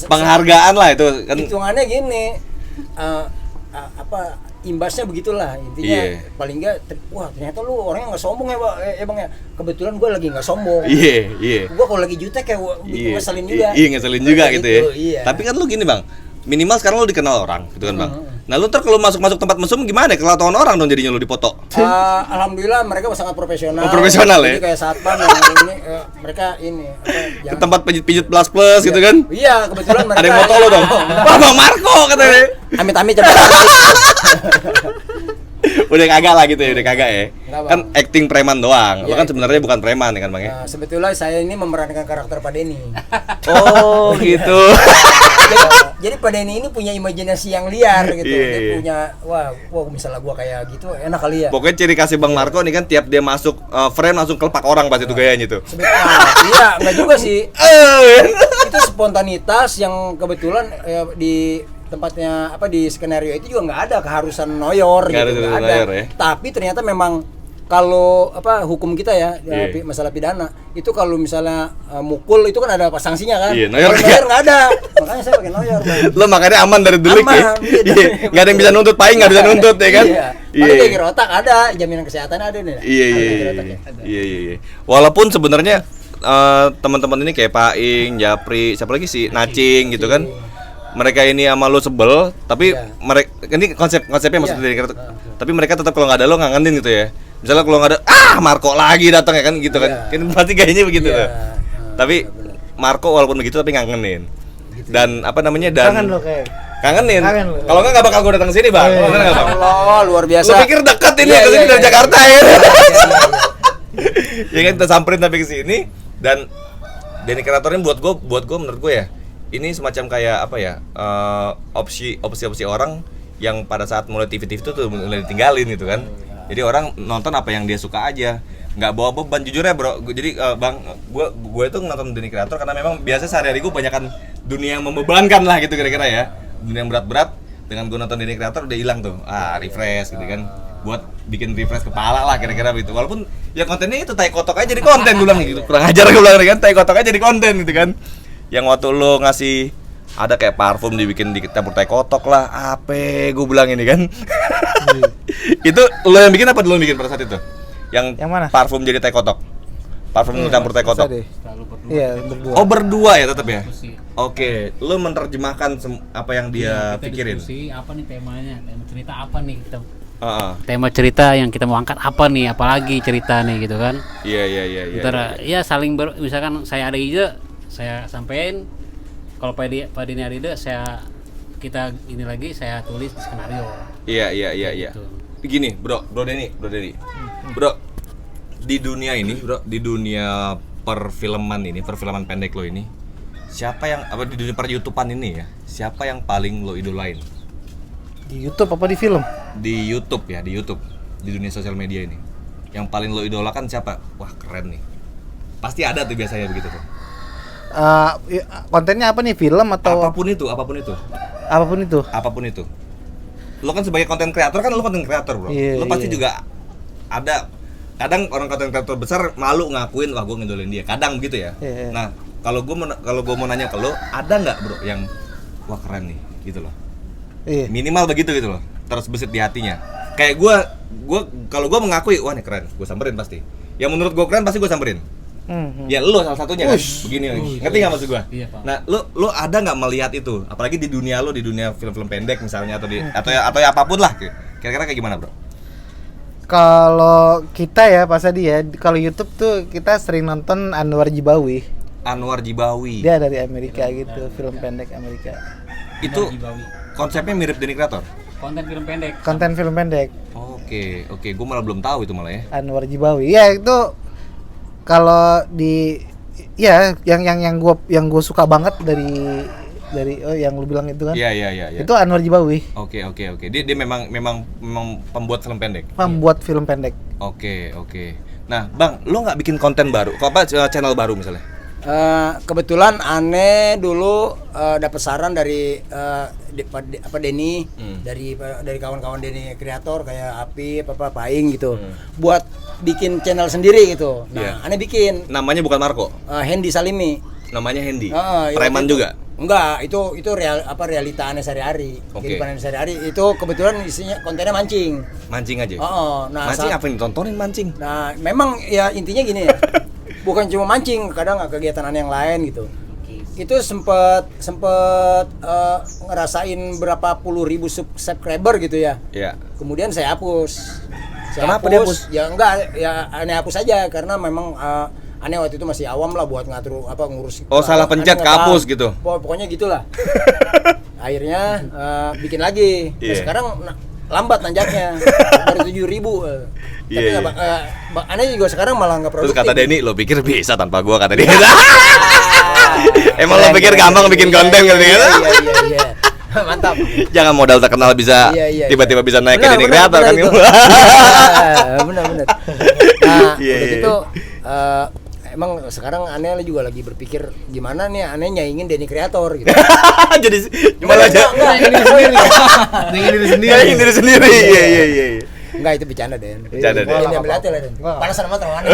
Penghargaan lah itu kan. hitungannya gini. Imbasnya begitulah intinya. Iya. Paling enggak wah ternyata lu orangnya nggak sombong ya, Bang ya. Kebetulan gue lagi nggak sombong. Iya. Gue kalau lagi jutek kayak ngeselin juga. Iya, ngeselin juga gitu ya. Iya. Tapi kan lu gini, Bang. Minimal sekarang lu dikenal orang, gitu kan, Bang. Nah, lu ntar kalau masuk tempat mesum gimana? Kelihatan orang dong jadinya lu dipoto. Alhamdulillah mereka sangat profesional. Oh, profesional ya? Jadi kayak satpam yang ini mereka ini Ke tempat pijit plus gitu kan? Iya, kebetulan mereka Ada yang foto lu dong. Wah, Bang Marco katanya. Amit-amit coba. Udah kagak lah gitu ya, udah kagak ya. Enggak, Bang. Kan acting preman doang. Lu Iya, kan sebenarnya bukan preman ya kan, Bang ya? Nah, sebetulnya saya ini memerankan karakter Pak Denny. Oh, gitu. Jadi Pak Denny ini punya imajinasi yang liar gitu. Iya, Dia iya. punya wah misalnya gua kayak gitu enak kali ya. Pokoknya ciri kasih Bang Marco nih kan tiap dia masuk frame langsung kelepak orang pas itu gayanya tuh. Iya, enggak juga sih. Itu spontanitas yang kebetulan di tempatnya di skenario itu juga nggak ada keharusan noyor Nggak gitu, ada nggak ada. noyor ya. Tapi ternyata memang kalau hukum kita ya, Iya. masalah pidana itu kalau misalnya mukul itu kan ada sanksinya kan. Iya, noyor Kalau nggak. nggak ada. Makanya saya pakai noyor, Bang. Lo makanya aman dari delik ya. Aman, iya. Iya, nggak ada yang bisa nuntut, paling nggak bisa nuntut ya kan. Iya. Paling geger otak ada, jaminan kesehatan ada nih. Iya. Ada geger otak ya? Ada. Iya. Walaupun sebenarnya teman-teman ini kayak Pak Ing, Japri, siapa lagi sih, Nacing gitu kan. Mereka ini sama lo sebel, tapi Iya. mereka ini konsepnya maksudnya Iya. dari tapi mereka tetap kalau nggak ada lo ngangenin gitu ya. Misalnya kalau nggak ada, Marco lagi datang ya kan gitu kan. Iya. Kan pasti kayaknya begitu Iya. tuh. Tapi Marco walaupun begitu tapi ngangenin. Dan apa namanya Kangen lo kayak. kangenin. Kangen lu. Kalau nggak bakal gue datang sini, Bang. Iya. Bener nggak, Bang? Allah, luar biasa. Lu pikir dekat ini Iya, ke sini iya, dari iya. Jakarta ya? Iya. Ya kan kita samperin sampai ke sini dan Denny Creator ini buat gue menurut gue ya ini semacam kayak apa ya opsi orang yang pada saat mulai TV tuh mulai ditinggalin gitu kan. Jadi orang nonton apa yang dia suka aja, nggak bawa beban jujur ya bro. Jadi bang, gue itu nonton Denny Creator karena memang biasa sehari-hari gue banyakan dunia yang membebankan lah gitu kira-kira ya. Dunia yang berat-berat dengan gue nonton Denny Creator udah hilang tuh, refresh gitu kan. Buat bikin refresh kepala lah kira-kira gitu. Walaupun ya kontennya itu tai kotok aja jadi konten gue bilang gitu. Kurang ajar gue bilang kan, tai kotok aja jadi konten gitu kan. Yang waktu lo ngasih ada kayak parfum dibikin campur tai kotok lah, apa gue bilang ini kan. Itu lo yang bikin apa lo yang bikin pada saat itu? Yang mana? parfum jadi tai kotok. Parfum campur tai kotok. Selalu berdua. Iya, berdua. Oh berdua ya tetap ya? Diskusi. Oke, lo menerjemahkan apa yang dia Kita pikirin. diskusi apa nih temanya, tema cerita apa nih kita. Heeh. Tema cerita yang kita mau angkat apa nih, apalagi cerita nih gitu kan. Iya. Ntar ya saling misalkan saya ada ide, saya sampein. Kalau Pak Denny ada ide, saya kita ini lagi saya tulis di skenario. Iya. Gitu. Gini, Bro Denny. Bro, di dunia ini, Bro, di dunia perfilman pendek lo ini, siapa yang di dunia per-YouTubean ini ya, siapa yang paling lo idolain? Di YouTube apa di film? Di YouTube, di dunia sosial media ini. Yang paling lo idolakan siapa? Wah, keren nih. Pasti ada tuh biasanya begitu tuh. Kontennya apa nih, film atau Apapun itu. apapun itu? Lo kan sebagai konten kreator kan, lo konten kreator, Bro. Iya, Lo pasti iya. juga ada, kadang orang konten kreator besar malu ngakuin wah gue ngidolain dia, kadang begitu ya. Iya. Nah, kalau gue mau nanya ke lo, ada nggak, Bro, yang wah keren nih gitu loh, Iya. minimal begitu gitu loh, terus besit di hatinya. Kayak gue kalau gue mengakui wah nih keren, gue samperin pasti. Yang menurut gue keren pasti gue samperin. Ya lo salah satunya kan, begini ngerti nggak maksud gue? Iya, Pak. Nah, lo ada nggak melihat itu, apalagi di dunia lo, di dunia film-film pendek misalnya, atau ya apapun lah, kira-kira kayak gimana, Bro? Kalau kita ya Pak Sadi ya, kalau YouTube tuh kita sering nonton Anwar Jibawi. Dia dari Amerika gitu, film pendek Amerika. Itu Jibawi. konsepnya mirip Denny Creator. Konten film pendek. Konten film pendek Oke, gue malah belum tahu itu malah ya. Anwar Jibawi. Ya itu kalau di ya yang gua suka banget dari yang lu bilang itu kan. Iya. Itu Anwar Jibawi. Oke. Dia memang pembuat film pendek. Pembuat film pendek. Oke. Nah, Bang, lo nggak bikin konten baru? Channel baru misalnya? Kebetulan aneh dulu dapat saran dari Denny, dari kawan-kawan Denny kreator kayak Apip, Paing gitu, buat bikin channel sendiri gitu. Nah, Iya. aneh bikin Namanya bukan Marco. Hendy Salimi. Namanya Hendy. Iya, Preman itu- juga. Enggak, itu realita aneh sehari-hari. Oke. Kehidupan aneh sehari-hari itu kebetulan isinya kontennya mancing. Mancing aja. Nah, Mancing apa yang ditontonin mancing? Nah, memang ya intinya gini ya. Bukan cuma mancing, kadang kegiatan aneh yang lain gitu. Itu sempet ngerasain berapa puluh ribu subscriber gitu ya. Iya. Kemudian saya hapus. Kenapa dihapus? Ya enggak, ya aneh hapus aja karena memang aneh waktu itu masih awam lah buat ngatur ngurus. Oh, salah pencet, Aneh nggak kehapus tahu. gitu? Pokoknya gitulah. Akhirnya bikin lagi. Nah, Iya. sekarang lambat nanjaknya, baru 7.000. Tapi Iya. aneh juga sekarang malah nggak Terus produktif. kata Denny, lo pikir bisa tanpa gua, kata dia. Emang lo pikir gampang bikin konten gitu kan? Iya. Mantap. Jangan modal terkenal bisa Iya. tiba-tiba bisa naik ke Benar, Denny benar, Creator kan. benar itu. Benar. Nah, Iya, udah iya. gitu emang sekarang aneh juga lagi berpikir gimana nih aneh nyaingin Denny Creator gitu. Jadi malah aja nyaingin diri sendiri. Iya. Enggak, itu bercanda, Den. Bercanda, Den. Ini ambil hati lah, Den. Panasan amat sama aneh.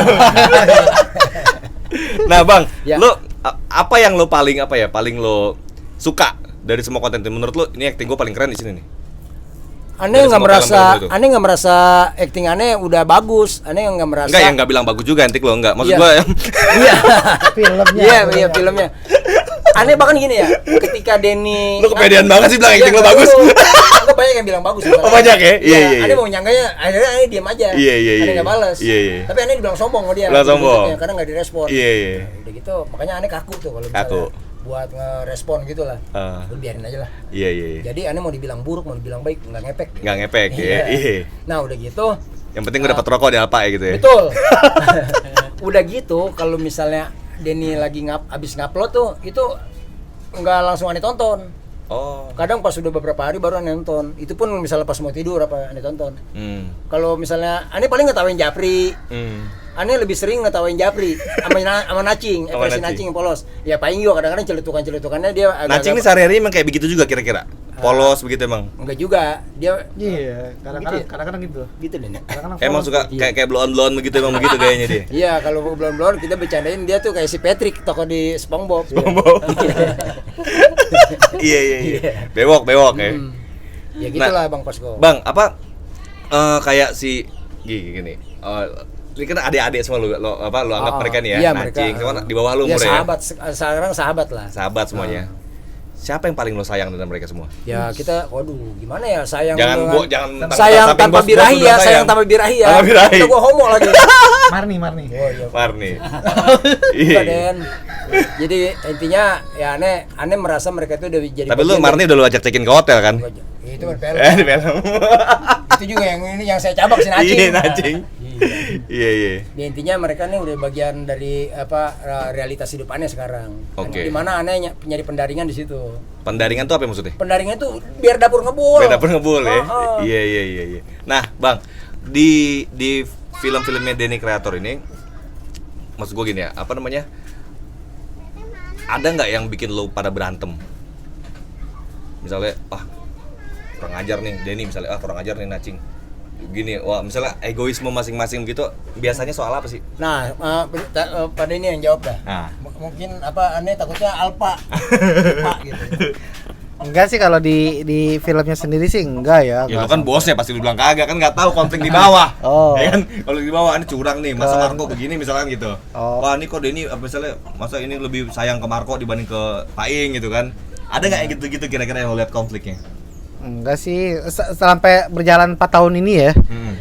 Nah, Bang, Ya. lo apa yang lo paling lo suka dari semua konten itu? Menurut lo ini acting gue paling keren di sini nih. Aneh Dari nggak semua film-film itu. nggak merasa acting aneh udah bagus. Aneh nggak merasa. Enggak, yang enggak bilang bagus juga antik lo, enggak. Maksud Iya. gue Iya. Filmnya. Iya, filmnya. Aneh bahkan gini ya, ketika Denny Lo kepedean banget sih bilang acting lo bagus. Enggak banyak yang bilang bagus. Oh, banyak ya? Iya. Aneh mau nyangganya, akhirnya Aneh diam aja. Iya. Aneh nggak balas. Iya. Tapi Aneh dibilang sombong sama dia. Bilang sombong. Karena nggak direspon. Iya. Udah gitu, makanya Aneh kaku tuh kalau Kaku. misalnya buat ngerespon gitu lah. Lu biarin aja lah. Iya. Jadi Aneh mau dibilang buruk, mau dibilang baik, nggak ngepek. Enggak ngepek ya. Iya. Nah udah gitu, Yang penting gue dapat rokok di Alpa ya gitu ya. betul. Udah gitu, kalau misalnya Denny lagi abis ngupload tuh, itu nggak langsung Aneh tonton. Oh. Kadang pas sudah beberapa hari baru Aneh nonton. Itu pun misalnya pas mau tidur apa Aneh tonton. Kalau misalnya Aneh paling ngetawain Japri. Aneh lebih sering ngetawain Japri sama Nacing, Sama versi Nacing. Nacing polos. Ya paling juga kadang-kadang celetukan-celetukannya dia Nacing ini sehari-hari emang kayak begitu juga kira-kira? Polos begitu emang? enggak juga. Dia Iya, kadang-kadang gitu. gitu deh. Nek. Emang suka kayak blow-on begitu, emang begitu kayaknya dia. Iya, kalau belum kita bercandain dia tuh kayak si Patrick toko di SpongeBob. Iya. Bewok ya. Ya gitulah Bang Posko. Bang, apa kayak si gini. Ini kan adik-adik semua lo anggap mereka nih ya, Iya, Nacing, mereka. semua di bawah lu Ya umurnya ya. sahabat, sekarang sahabat lah. Sahabat semuanya. siapa yang paling lo sayang dari mereka semua? Ya kita, waduh, gimana ya sayang. Jangan sayang tanpa birahi ya, sayang tanpa birahi ya. Tanpa birahi. Kita gua homo lagi. Marni. Oh iya. Warni. Bukan, Den. Jadi intinya ya aneh merasa mereka itu udah jadi. Tapi lu Marni udah lu ajak check-in ke hotel kan? Itu kan film. Di film. Itu juga yang saya cabak si Nacing. Iya, Nacing. Iya. Ya, intinya mereka nih udah bagian dari realitas hidup aneh sekarang. Oke. Di mana aneh nyari pendaringan di situ. Pendaringan tuh apa maksudnya? Pendaringan itu biar dapur ngebul. Beda pun ngebul ya. Oh. Iya. Nah, Bang, di film-filmnya Denny Creator ini, maksud gue gini ya, apa namanya? Ada nggak yang bikin lo pada berantem? Misalnya, kurang ajar nih Denny, misalnya, kurang ajar nih Nacing. Gini, misalnya egoisme masing-masing gitu, biasanya soal apa sih? Nah, pada ini yang jawab dah. Nah. Mungkin aneh takutnya alpa. Gitu. Enggak sih kalau di filmnya sendiri sih enggak ya. Ya lu kan bosnya pasti lu bilang kagak kan nggak tahu konflik di bawah. Oh. Ya kan kalau di bawah ini curang nih, masa Marco begini misalkan gitu. Oh. Wah, ini kok Denny misalnya masa ini lebih sayang ke Marco dibanding ke Paing gitu kan. Ada nggak yang gitu-gitu kira-kira yang lo lihat konfliknya? Enggak sih, sampai berjalan 4 tahun ini ya.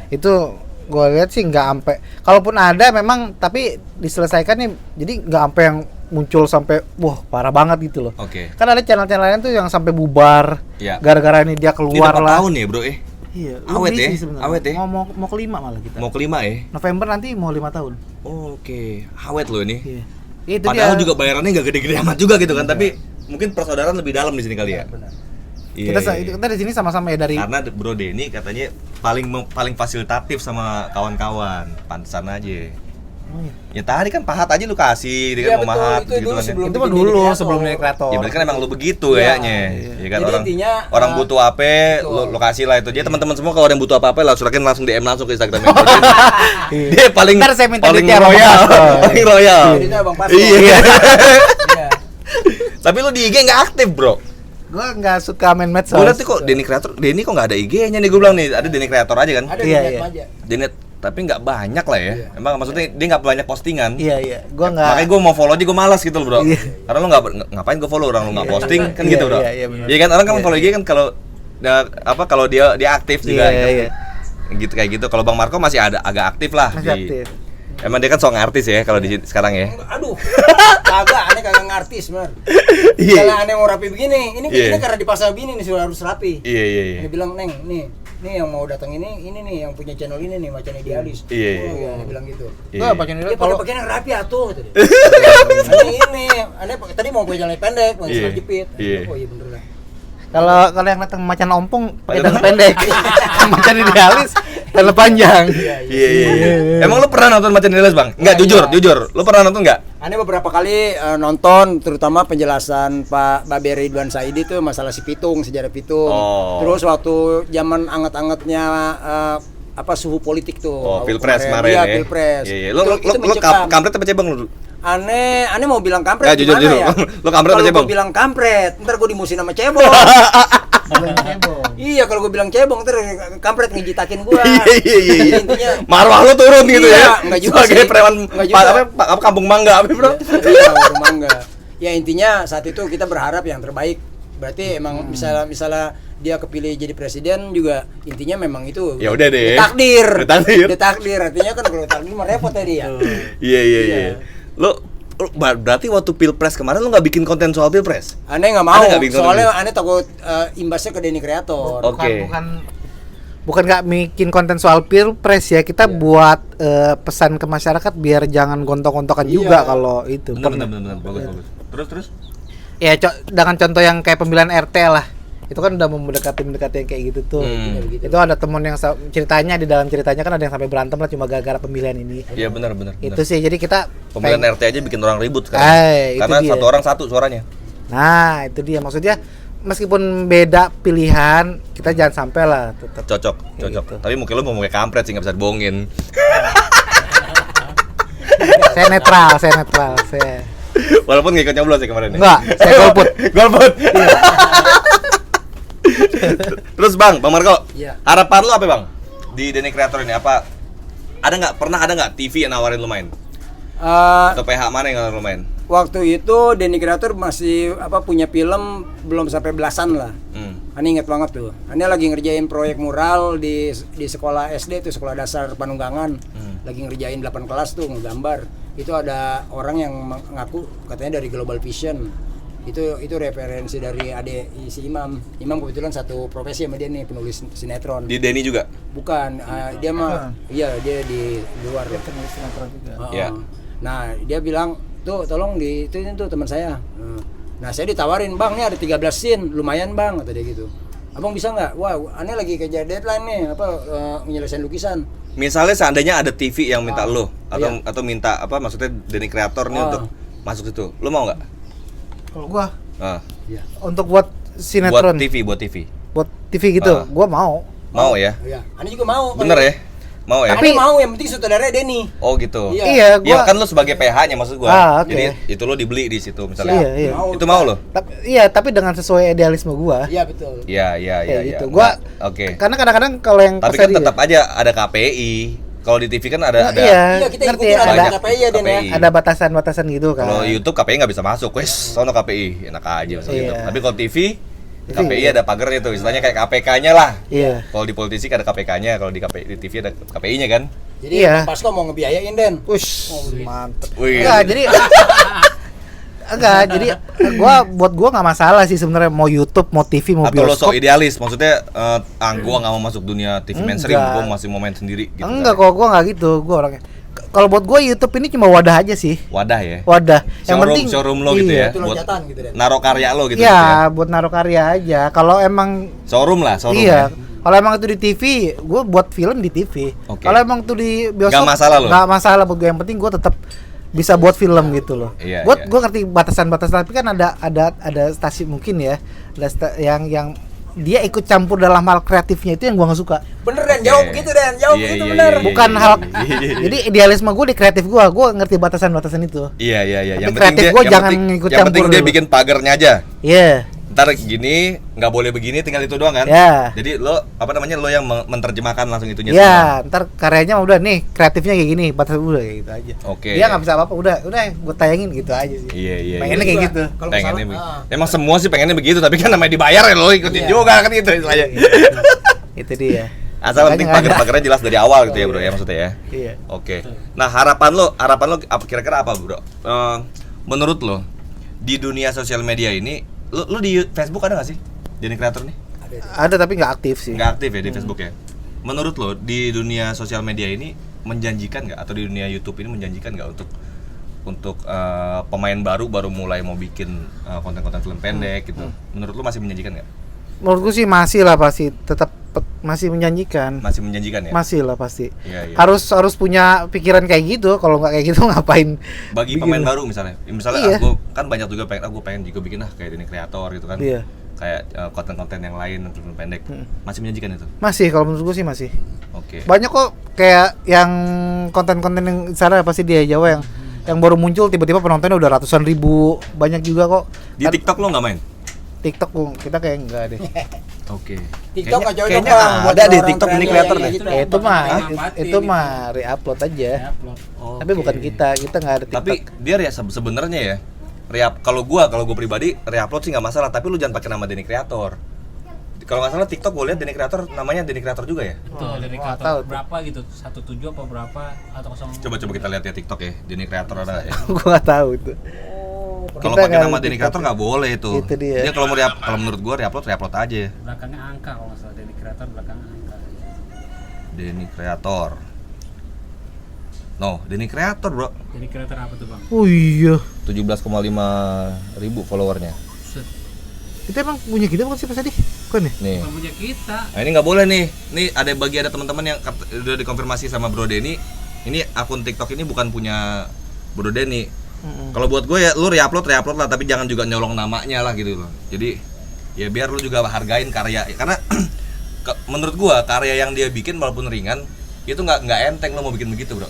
Itu gue lihat sih nggak sampai. Kalaupun ada memang tapi diselesaikan nih, jadi nggak sampai yang muncul sampai wah parah banget gitu loh. Oke. Kan ada channel-channel lain tuh yang sampai bubar. Iya. Gara-gara ini dia Ini keluar udah 4 lah. tahun ya, Bro Iya, Awet lebih ya? sih sebenarnya. Awet ya? Mau kelima malah kita. Mau kelima ya? November nanti mau 5 tahun. Oke, awet lo ini. Iya. Itu Padahal dia. juga bayarannya nggak gede-gede amat juga gitu kan, tapi mungkin persaudaraan lebih dalam di sini kali ya. Benar. Iya, Kita di sini sama-sama ya dari karena Bro Denny katanya paling fasilitatif sama kawan-kawan, pantesan aja. Ya tadi kan pahat aja lu kasih, dia kan mau mahat itu gitu dulu kan. sebelum itu mah bikin dulu Denny sebelum Creator. Denny Creator. Ya berarti kan emang lu begitu Iya. kayaknya. Ya kan Jadi intinya, orang butuh apa, lu kasih lah itu. Jadi teman-teman semua kalau ada yang butuh apa-apa langsung DM langsung ke Instagram Bro Denny. Dia paling Ntar saya minta paling duitnya Abang royal, Pastor. paling royal. Jadi itu Abang Pastor. Iya. Iya. Tapi lu di IG nggak aktif, Bro. Gue nggak suka main medsos. Gue liat nih kok Denny Creator, Denny kok nggak ada IG-nya nih, gue bilang nih, ada Denny Creator aja kan? Ada Iya, di iya. aja. Denny, tapi nggak banyak lah ya. Iya. Emang maksudnya dia nggak banyak postingan. Iya. Gue nggak. Makanya gue mau follow aja gue malas gitu loh, Bro. Iya. Karena lu ngapain gue follow orang lu nggak posting kan Iya, gitu, Bro. iya, benar. Iya kan orang kan Iya, follow IG kan kalau dia aktif juga. Iya. Gitu kayak gitu. Kalau Bang Marco masih agak aktif lah. Masih aktif. Emang dia kan song artis ya kalau di sekarang ya. Aduh. Aneh kagak ngartis, benar. Iya. Kalau aneh mau rapi begini, ini Iya. karena dipasang begini nih sudah harus rapi. Iya. Dia bilang, "Neng, nih yang mau datang ini nih yang punya channel ini nih Macan Idealis." Iya. Oh iya, dia bilang gitu. Iya. Baca Dia pakai pakaian yang rapi atuh gitu. Ini aneh tadi mau gue jalan pendek, mau Iya. jepit. Iya. Oh iya bener lah. Kalau yang datang macan ompong pakai celana pendek, macan idealis celana panjang. Iya. Emang lu pernah nonton Macan Idealis, Bang? Enggak, jujur. Lu pernah nonton enggak? Aneh beberapa kali nonton, terutama penjelasan Pak Babe Ridwan Saidi tuh masalah si Pitung, sejarah Pitung. Oh. Terus waktu zaman anget-angetnya suhu politik tuh. Oh, Pilpres kemarin Iya, ya. Pilpres. Iya. Itu Lu mencekam. kampret apa cebong lu? Aneh mau bilang kampret Ya, jujur. gimana ya? Lu kampret apa Kalau cebong? gua bilang kampret, ntar gua dimusuhin sama cebong. Iya, kalau gua bilang cebong ntar kampret ngejitakin gua. Iya. Jadi intinya Marwah lu turun gitu Iya, ya. enggak juga Sebagai sih. preman Enggak juga. apa kampung mangga apa, Bro? Iya, warung mangga. Ya intinya saat itu kita berharap yang terbaik. Berarti emang misalnya dia kepilih jadi presiden juga intinya memang itu Ya udah deh. Ditakdir. Ditakdir. Ditakdir. Artinya kan kalau takdir mah repot ya dia. Iya. Lu berarti waktu Pilpres kemarin lu nggak bikin konten soal Pilpres? Aneh nggak mau. Aneh nggak bikin Soalnya konten? aneh takut imbasnya ke Denny Creator. Oke. Bukan nggak bikin konten soal pilpres ya, kita buat pesan ke masyarakat biar jangan gontok-gontokan juga kalau itu. Bener. Bagus. Terus? Ya dengan contoh yang kayak pemilihan RT lah, itu kan udah mendekati yang kayak gitu tuh. Itu ada temen yang ceritanya di dalam ceritanya kan ada yang sampai berantem lah cuma gara-gara pemilihan ini. Iya benar. Itu sih jadi kita Pemilihan RT aja bikin orang ribut sekarang. Itu Karena dia. satu orang satu suaranya. Nah itu dia maksudnya, meskipun beda pilihan kita jangan sampai lah tetap Cocok. gitu. Tapi mungkin lu mau pakai kampret sih nggak bisa dibohongin. saya netral saya Walaupun nggak ikut nyoblos ya kemarin. enggak, saya golput. Golput. Terus Bang Marco, Iya. harapan lu apa Bang di Denny Creator ini? Pernah ada nggak TV yang nawarin lu main? Atau PH mana yang nawarin lu main? waktu itu Denny Creator masih punya film belum sampai belasan lah. Ani inget banget tuh. Ani lagi ngerjain proyek mural di sekolah SD tuh, sekolah dasar Panunggangan. Lagi ngerjain 8 kelas tuh ngegambar. Itu ada orang yang ngaku katanya dari Global Vision. Itu referensi dari adik si Imam. Imam kebetulan satu profesi sama dia nih, penulis sinetron. Di Denny juga? Bukan, dia mah iya dia di luar. Dia penulis sinetron juga. Iya. Nah, dia bilang, "Tuh, tolong itu tuh teman saya." Nah, saya ditawarin, "Bang, nih ada 13 scene, lumayan, Bang," kata dia gitu. "Abang bisa nggak?" "Wah, aneh lagi kejar deadline nih, menyelesaikan lukisan." Misalnya seandainya ada TV yang minta lo iya. atau minta maksudnya Denny Creator nih untuk masuk situ. Lo mau nggak? Kalau gua Iya. untuk buat sinetron, Buat TV. buat TV gitu, gua mau. Mau ya? Iya, aneh juga mau. Bener ya? Mau ya? Tapi mau, yang penting sutradaranya Denny. Oh gitu. Iya, Ya gua kan lo sebagai PH-nya maksud gua. Oke. Jadi itu lo dibeli di situ misalnya. Iya. Itu mau lo? Tapi dengan sesuai idealisme gua. Iya, betul. Iya. Kayak gitu. Gua Oke. karena kadang-kadang kalau yang Tapi pas kan tadi tetap aja ada KPI. Kalau di TV kan ada iya, kita ngerti ikutin ya, ada ada KPI ya, Den ya. KPI. ada batasan-batasan gitu kan. Kalau YouTube KPI nggak bisa masuk, wes sono KPI enak aja masuk Iya. YouTube. Tapi kalau TV KPI iya. ada pagarnya tuh, istilahnya kayak KPK-nya lah. Iya. Kalau di politisi ada KPK-nya, kalau di TV ada KPI-nya kan. Jadi Iya. pas lo mau ngebiayain, Den. Ush, mantep. Wih. Jadi buat gua nggak masalah sih sebenarnya mau YouTube, mau TV, mau Atau lo bioskop. sok idealis, maksudnya gua nggak mau masuk dunia TV mainstream, Enggak. gua masih mau main sendiri gitu. Enggak, kan. kalau gua nggak gitu, gua orangnya. Kalau buat gua YouTube ini cuma wadah aja sih. Wadah ya. Wadah. Yang penting Showroom lo gitu iya. ya. Itu Buat loncatan gitu, Den. naruh karya lo gitu. Iya, buat naruh karya aja. Kalau emang Showroom lah, showroom. iya. Ya. Kalau emang itu di TV, gue buat film di TV. Oke. Kalau emang itu di bioskop, Nggak masalah lo? Nggak masalah buat gue. Yang penting gue tetap bisa buat film gitu loh. Iya, Gue iya. ngerti batasan-batasan, tapi kan ada stasiun mungkin ya, yang dia ikut campur dalam hal kreatifnya itu yang gue nggak suka. Bener, Den, jawab Oke. gitu, Den. Jawab Iya, gitu iya, bener. iya, Bukan iya, hal. iya. Jadi idealisme gue di kreatif gue ngerti batasan-batasan itu. Iya. Tapi Yang kreatif penting gua dia, jangan yang penting, ikut yang penting campur dia dulu. bikin pagarnya aja. Iya. Ntar gini, nggak boleh begini, tinggal itu doang kan? Ya. Jadi lo lo yang menerjemahkan langsung itunya. Ya, ntar karyanya udah nih kreatifnya kayak gini, batas udah kayak gitu aja. Oke. Dia nggak bisa apa-apa, udah gue tayangin gitu aja sih. Iya. Pengennya kayak gitu. Kalau Pengennya salah, Emang semua sih pengennya begitu, tapi kan namanya dibayar ya lo ikutin Iya. juga kan itu istilahnya. Itu dia. Asal penting Makanya nggak ada. pagar-pagarnya jelas dari awal gitu ya bro ya maksudnya ya. Iya. Oke. Nah harapan lo kira-kira apa bro? Menurut lo di dunia sosial media ini, lo di Facebook ada nggak sih Denny Creator nih? Ada tapi nggak aktif sih. Nggak aktif ya di Facebook ya. Menurut lo di dunia sosial media ini menjanjikan nggak, atau di dunia YouTube ini menjanjikan nggak untuk pemain baru mulai mau bikin konten-konten film pendek gitu? Menurut lo masih menjanjikan nggak? Menurutku sih masih lah, pasti tetap masih menjanjikan. Masih menjanjikan ya? Masih lah pasti. Iya. Harus punya pikiran kayak gitu. Kalau nggak kayak gitu ngapain? Bagi bikin? pemain baru misalnya Iya. aku kan banyak juga gue pengen juga bikin kayak Denny Creator gitu kan. Iya. Kayak konten-konten yang lain film pendek. Masih menjanjikan itu? Masih, kalau menurutku sih masih. Oke. Banyak kok kayak yang konten-konten yang sana pasti dia Jawa yang baru muncul tiba-tiba penontonnya udah ratusan ribu. Banyak juga kok. Di TikTok lo nggak main? TikTok kita kayak enggak deh. Oke. TikTok nggak cocok, kayaknya Bang, buat ada di orang TikTok Denny trending Creator kayak deh. gitu. Ya, itu mah Manfaatin itu mah re-upload aja. Upload. Tapi bukan kita nggak ada TikTok. Tapi dia ya sebenarnya ya kalau gue pribadi re-upload sih nggak masalah, tapi lu jangan pakai nama Denny Creator. Kalau nggak salah TikTok gue lihat Denny Creator namanya Denny Creator juga ya. Betul, dari nggak tahu kreator tuh. berapa gitu, 17 apa berapa atau 0. Coba kita lihat ya TikTok ya Denny Creator ada nggak ya. Gua nggak tahu itu. Kalau Kita pakai nggak nama ada Denny TikTok Creator nggak boleh itu. Itu dia. Kalau menurut gue re-upload aja. Belakangnya angka kalau nggak salah, dari kreator belakangnya angka. Denny Creator. No, Denny Creator bro. Jadi kreator apa tuh bang? Oh iya. 17,5 ribu followernya. Set. Itu emang punya kita bukan sih Mas Adi? Bukan ya? Nih. Bukan punya kita. Nah ini nggak boleh nih. Nih ada teman-teman yang udah dikonfirmasi sama Bro Denny. Ini akun TikTok ini bukan punya Bro Denny. Kalau buat gue ya lu re-upload lah, tapi jangan juga nyolong namanya lah gitu loh. Jadi ya biar lu juga hargain karya, karena menurut gue karya yang dia bikin walaupun ringan itu nggak enteng lo mau bikin begitu bro.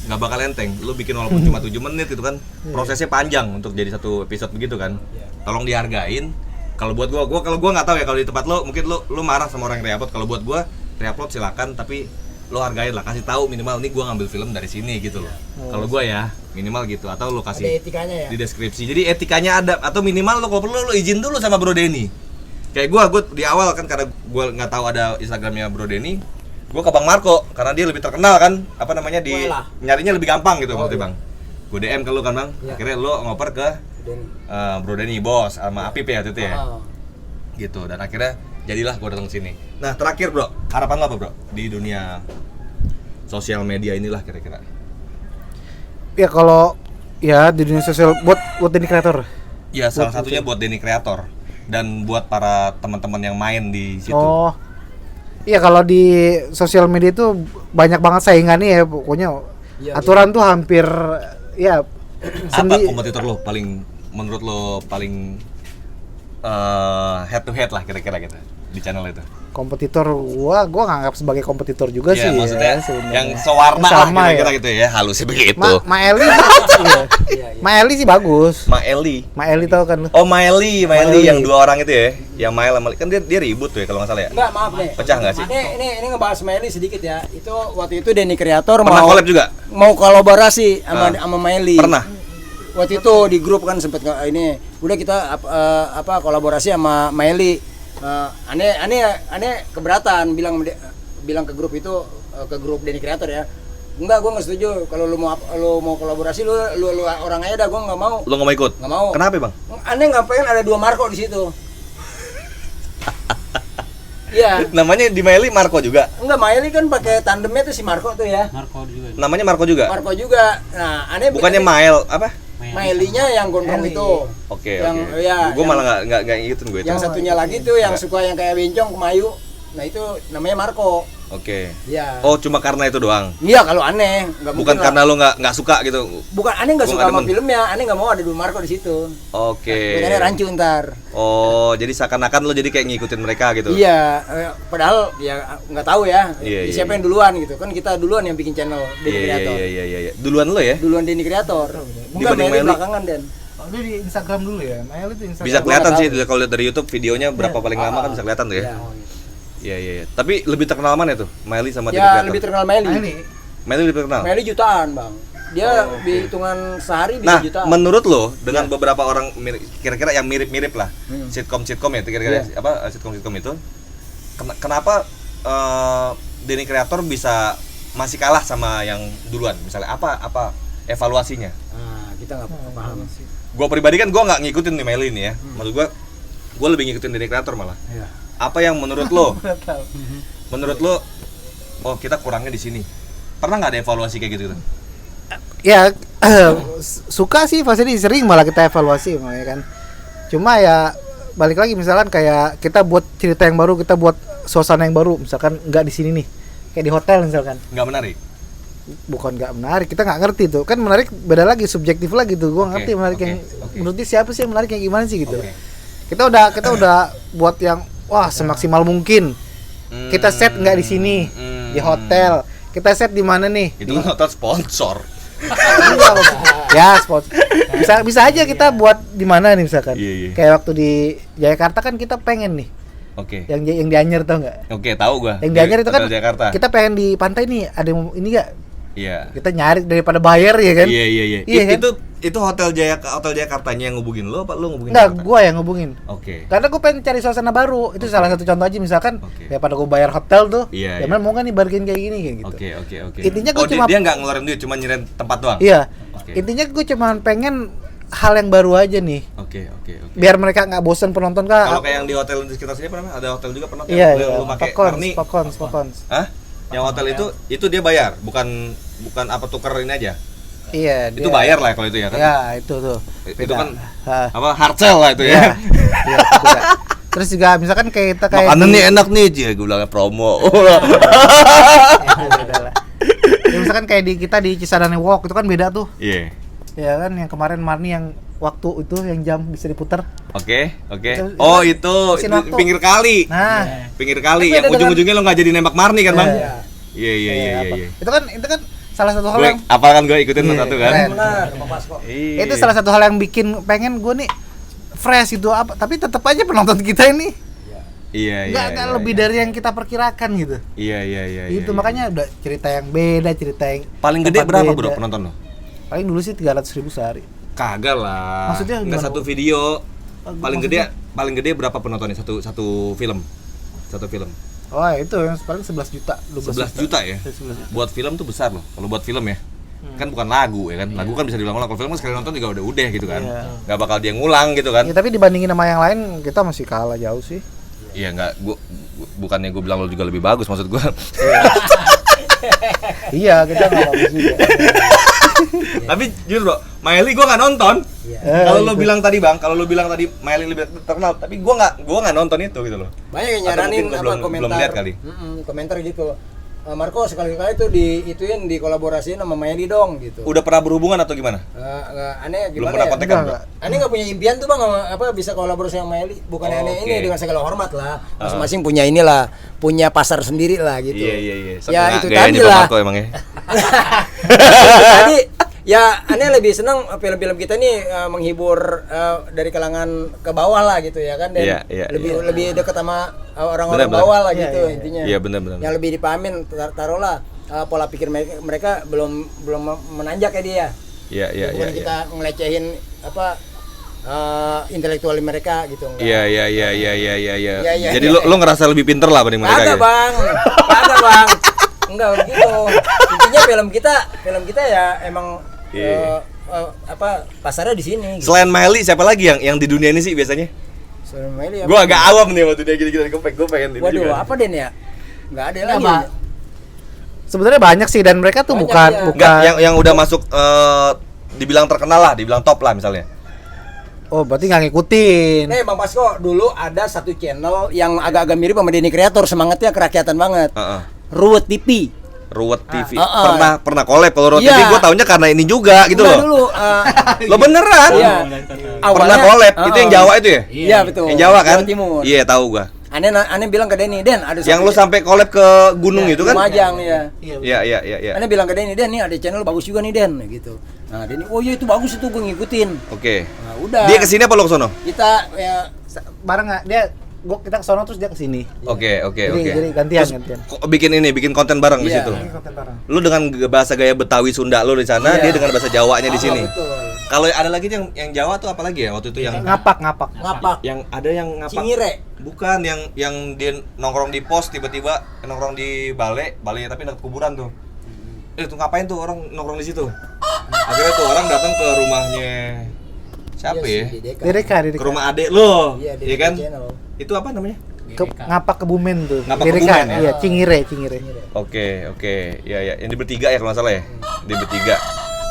Nggak bakal enteng. Lu bikin walaupun cuma 7 menit itu kan prosesnya panjang untuk jadi satu episode begitu kan. Tolong dihargain. Kalau buat gua nggak tahu ya, kalau di tempat lo mungkin lu marah sama orang yang re-upload. Kalau buat gua re-upload silakan, tapi lo hargain lah, kasih tahu minimal nih gua ngambil film dari sini gitu loh. Kalau gua ya minimal gitu, atau lo Ada kasih etikanya ya. di deskripsi. Jadi etikanya ada, atau minimal lo kalau perlu lo izin dulu sama Bro Denny. Kayak gua di awal kan karena gua nggak tahu ada Instagramnya Bro Denny, gua ke Bang Marco karena dia lebih terkenal kan, apa namanya di Wah lah. nyarinya lebih gampang gitu maksudnya iya. Bang. Gua DM ke lu kan Bang, Iya. akhirnya lo ngoper ke Dan Bro Denny bos sama Apip ya waktu itu ya. oh. Gitu, dan akhirnya jadilah gua datang sini. Nah terakhir Bro, harapan lo apa Bro di dunia sosial media inilah kira-kira? Ya kalau ya di dunia sosial buat Denny Creator. Ya salah satunya buat Denny Creator dan buat para teman-teman yang main di situ. Oh. Iya kalau di sosial media itu banyak banget saingannya ya pokoknya. Iya, Aturan tuh hampir ya Apa kompetitor lo paling menurut lo paling head to head lah kira-kira gitu di channel itu? kompetitor gua nganggap sebagai kompetitor juga Iya, sih maksudnya ya, sebenarnya. yang sewarna lah Sama kira-kira ya. gitu ya, halusnya begitu. Ma Eli iya. Iya. Ma Eli sih bagus. Ma Eli. Ma Eli tahu kan lu? Oh, Maeli Maeli. yang dua orang itu ya. Yang Mael sama kan dia ribut tuh ya kalau nggak salah ya. Enggak, maaf nih. Pecah nggak sih? Ini ngebahas Maeli sedikit ya. Itu waktu itu Denny Creator Pernah collab juga? mau kolaborasi sama Maeli. Pernah. Waktu itu di grup kan sempet ini udah kita apa kolaborasi sama Maeli. Aneh keberatan bilang ke grup itu ke grup Denny Creator ya. Enggak, gua nggak setuju. Kalau lu mau kolaborasi lu orang aja dah, gua nggak mau. Lo nggak mau ikut? Nggak mau. Kenapa Bang? Aneh nggak pengen ada dua Marco di situ. Iya. Namanya di Maeli Marco juga. Enggak, Maeli kan pakai tandemnya tuh si Marco tuh ya. Marco juga. Namanya Marco juga. Marco juga. Nah, aneh Bukannya Mael apa? Maelinya yang gondrong itu. Oke, Yang oke. ya, Gue yang- malah nggak ngikutin gue itu. Yang satunya lagi tuh yang suka yang kayak bencong kemayu. Nah, itu namanya Marco. Oke. Iya. Oh, cuma karena itu doang. Iya, kalau aneh, enggak Bukan karena lo nggak suka gitu. bukan aneh enggak Gua suka nggak sama demen. filmnya, aneh enggak mau ada dua Marco di situ. Oke. Makanya rancu ntar. Oh, jadi seakan-akan lo jadi kayak ngikutin mereka gitu. Iya, padahal ya nggak tahu ya. Iya, iya, Siapa iya. yang duluan gitu. Kan kita duluan yang bikin channel Denny Iya, Creator. iya. Duluan lo ya? Duluan Denny Creator. Bukan Dibanding Maeli Maeli. belakangan Dan. Oh, dia di Instagram dulu ya. Ma Eli itu Instagram. Bisa kelihatan nggak sih tahu. kalau lihat dari YouTube videonya berapa paling lama kan bisa kelihatan tuh ya. Iya. Iya. Tapi lebih terkenal mana tuh? Maeli sama Denny Ya, Creator? lebih terkenal Maeli. Ma Eli. Maeli lebih terkenal. Maeli jutaan, Bang. Dia di hitungan sehari bisa Nah, jutaan. menurut lo dengan beberapa orang kira-kira yang mirip-mirip lah, Hmm. sitcom ya, kira-kira Iya. apa sitcom itu, kenapa Denny Creator bisa masih kalah sama yang duluan? Misalnya apa evaluasinya? Nah, kita nggak paham. Gua pribadi kan gua nggak ngikutin nih Maeli ini ya. Maksud gua lebih ngikutin Denny Creator malah. Iya. Apa yang menurut lo? Nggak tahu. Menurut lo, oh kita kurangnya di sini. Pernah nggak ada evaluasi kayak gitu? Ya suka sih pasti sering malah kita evaluasi makanya kan. Cuma ya balik lagi misalkan kayak kita buat cerita yang baru, kita buat suasana yang baru, misalkan nggak di sini nih, kayak di hotel misalkan. Nggak menarik. Bukan nggak menarik, kita nggak ngerti tuh kan, menarik beda lagi, subjektif lagi tuh. Gua ngerti menarik yang menurut dia siapa sih yang menarik, yang gimana sih gitu. Oke. Kita udah buat yang wah semaksimal mungkin. Kita set nggak di sini, di hotel. Kita set di mana nih? Itu kan hotel sponsor. Ya spot. Bisa aja kita buat di mana nih misalkan. Iya. Kayak waktu di Jakarta kan kita pengen nih. Oke. Yang di Anyer tau nggak? Oke, tahu gua. Yang di Anyer itu kan Hotel Jakarta. kita pengen di pantai nih, ada yang ini nggak? Iya. Kita nyari daripada bayar ya kan? Iya. Iya kan? Itu hotel Jakartanya yang ngubungin lo apa lo ngubungin Enggak, Jakarta? gua yang ngubungin. Oke. Karena gue pengen cari suasana baru. Itu salah satu contoh aja misalkan. Oke. Daripada gue bayar hotel tuh. Iya, Ya iya. mau kan nih bargain kayak gini kayak gitu. Oke. Intinya gua dia- cuma- dia nggak ngeluarin duit, cuma nyerain tempat doang. Iya. Oke. Intinya gue cuma pengen hal yang baru aja nih. Oke. Biar mereka nggak bosan penonton Kalau kak. kayak yang di hotel di sekitar sini pernah ada hotel juga pernah Iya, yang iya. lu pakai Spokons. Hah? Yang hotel itu dia bayar, bukan apa tuker ini aja. Iya. Itu dia- bayar lah kalau itu ya kan. Ya itu tuh. Itu Beda. kan Hah. apa hard sell lah itu Iya. ya. Iya, itu beda. Terus juga misalkan kayak kita kayak Makanan di- nih enak nih, gue bilangnya promo. Ya, beda lah. Ya, misalkan kayak kita di Cisadane Walk itu kan beda tuh. Iya. Ya kan yang kemarin Marni yang waktu itu yang jam bisa diputar. Oke. Itu- Oh itu mesin di waktu. pinggir kali. Nah, Pinggir kali Tapi yang ada dengan- ujung-ujungnya lo nggak jadi nembak Marni kan, Bang? Iya. Iya. apa? Itu kan salah satu hal Gue yang apa kan gue ikutin Iya, satu kan? keren. Benar, Pak Pasko. Iya. itu salah satu hal yang bikin pengen gue nih fresh gitu apa, tapi tetap aja penonton kita ini Iya, nggak lebih dari yang kita perkirakan gitu. Iya. Itu makanya udah cerita yang beda, cerita yang paling gede tempat berapa beda. bro penonton lo? Paling dulu sih 300.000 sehari. Kagak lah. Maksudnya nggak gimana, satu Bro? video. Maksudnya? Paling gede berapa penontonnya satu film? Satu film. Oh itu yang paling 11 juta. 11 juta ya? 11 juta. Buat film tuh besar loh. Kalau buat film ya. Kan bukan lagu ya kan. Lagu kan bisa diulang-ulang. Kalau film kan sekali nonton juga udah gitu kan. Iya. Nggak bakal dia ngulang gitu kan. Ya, tapi dibandingin sama yang lain kita masih kalah jauh sih. Iya nggak, bukannya gue bilang lo juga lebih bagus, maksud gue. Iya kita nggak bagus juga. Tapi jujur bro, Miley gue nggak nonton. Kalau lo bilang tadi bang, kalau lo bilang tadi Miley lebih terkenal, tapi gue nggak nonton itu gitu loh. Banyak yang Atau nyaranin mungkin apa belum komentar. lihat kali. Komentar gitu. Marco sekali-kali tuh ituin dikolaborasiin sama Miley dong gitu. Udah pernah berhubungan atau gimana? Aneh Belum gimana pernah ya? kontekan bro. Enggak. Aneh nggak punya impian tuh bang apa bisa kolaborasi sama Miley. Bukan aneh Oke. ini dengan segala hormat lah. Masing-masing punya inilah, punya pasar sendiri lah gitu. Iya. Ya itu gayanya tadi Bang lah. Marco emang ya. Tadi ya aneh lebih seneng film-film kita nih menghibur dari kalangan ke bawah lah gitu ya kan, dan Iya, lebih dekat sama orang-orang Benar. bawah lah Iya, gitu iya. intinya. Iya, benar. Yang lebih dipahamin taruhlah pola pikir mereka belum menanjak ya dia. Iya. Bukan kita ngelecehin apa intelektual mereka gitu enggak. Iya. Iya, Jadi iya. lo ngerasa lebih pinter lah dibanding mereka Kagak gitu. bang, kagak bang, enggak begitu. Intinya film kita ya emang Iya. apa pasarnya di sini. Gitu. Selain Miley siapa lagi yang di dunia ini sih biasanya? Selain Miley, Gue agak awam nih waktu dia gini-gini, gue pengen ini waduh, juga. apa Den ya? Enggak ada lagi. Pak. Sebenarnya banyak sih dan mereka tuh Banyak, bukan ya. Enggak, yang udah masuk dibilang terkenal lah, dibilang top lah misalnya. Oh, berarti nggak ngikutin. Bang Pasko, dulu ada satu channel yang agak-agak mirip sama Denny Creator, semangatnya kerakyatan banget. Ruwet TV. Ruwet TV. ah. Pernah collab kalau Ruwet Iya. TV gue taunya karena ini juga gitu Enggak loh. dulu. Lo beneran? Iya. Pernah collab, itu yang Jawa itu ya? Iya betul. Yang Jawa kan? Jawa Timur. Iya, tahu gua. Aneh bilang ke Denny, Den ada Yang satu lo sampai collab ke gunung itu kan? Lumajang ya. Iya. Aneh bilang ke Denny, Den nih ada channel bagus juga nih Den gitu. Nah Denny, oh iya itu bagus itu gue ngikutin. Oke. Nah udah. Dia kesini apa lo kesono? Kita ya Bareng nggak? Kita ke sono terus dia ke sini. Oke. Jadi gantian. Kok bikin konten bareng di Iya. situ. Konten bareng. Lu dengan bahasa gaya Betawi Sunda lu di sana, Iya. dia dengan bahasa Jawanya di sini. Betul. Kalau ada lagi yang Jawa tuh apa lagi ya waktu itu yang Ngapak. Ngapak. yang ada yang ngapak? Cingire. Bukan yang dia nongkrong di pos tiba-tiba nongkrong di balai tapi dekat kuburan tuh. Itu ngapain tuh orang nongkrong di situ? Akhirnya tuh orang datang ke rumahnya siapa ya? Direka. Ke rumah adek lo, Iya, iya kan? channel. Itu apa namanya? Ngapak Kebumen tuh. Ngapak Direka, Kebumen, ya? Iya, Cingire. Oke, ya, yang di bertiga ya kalau nggak salah ya, di bertiga.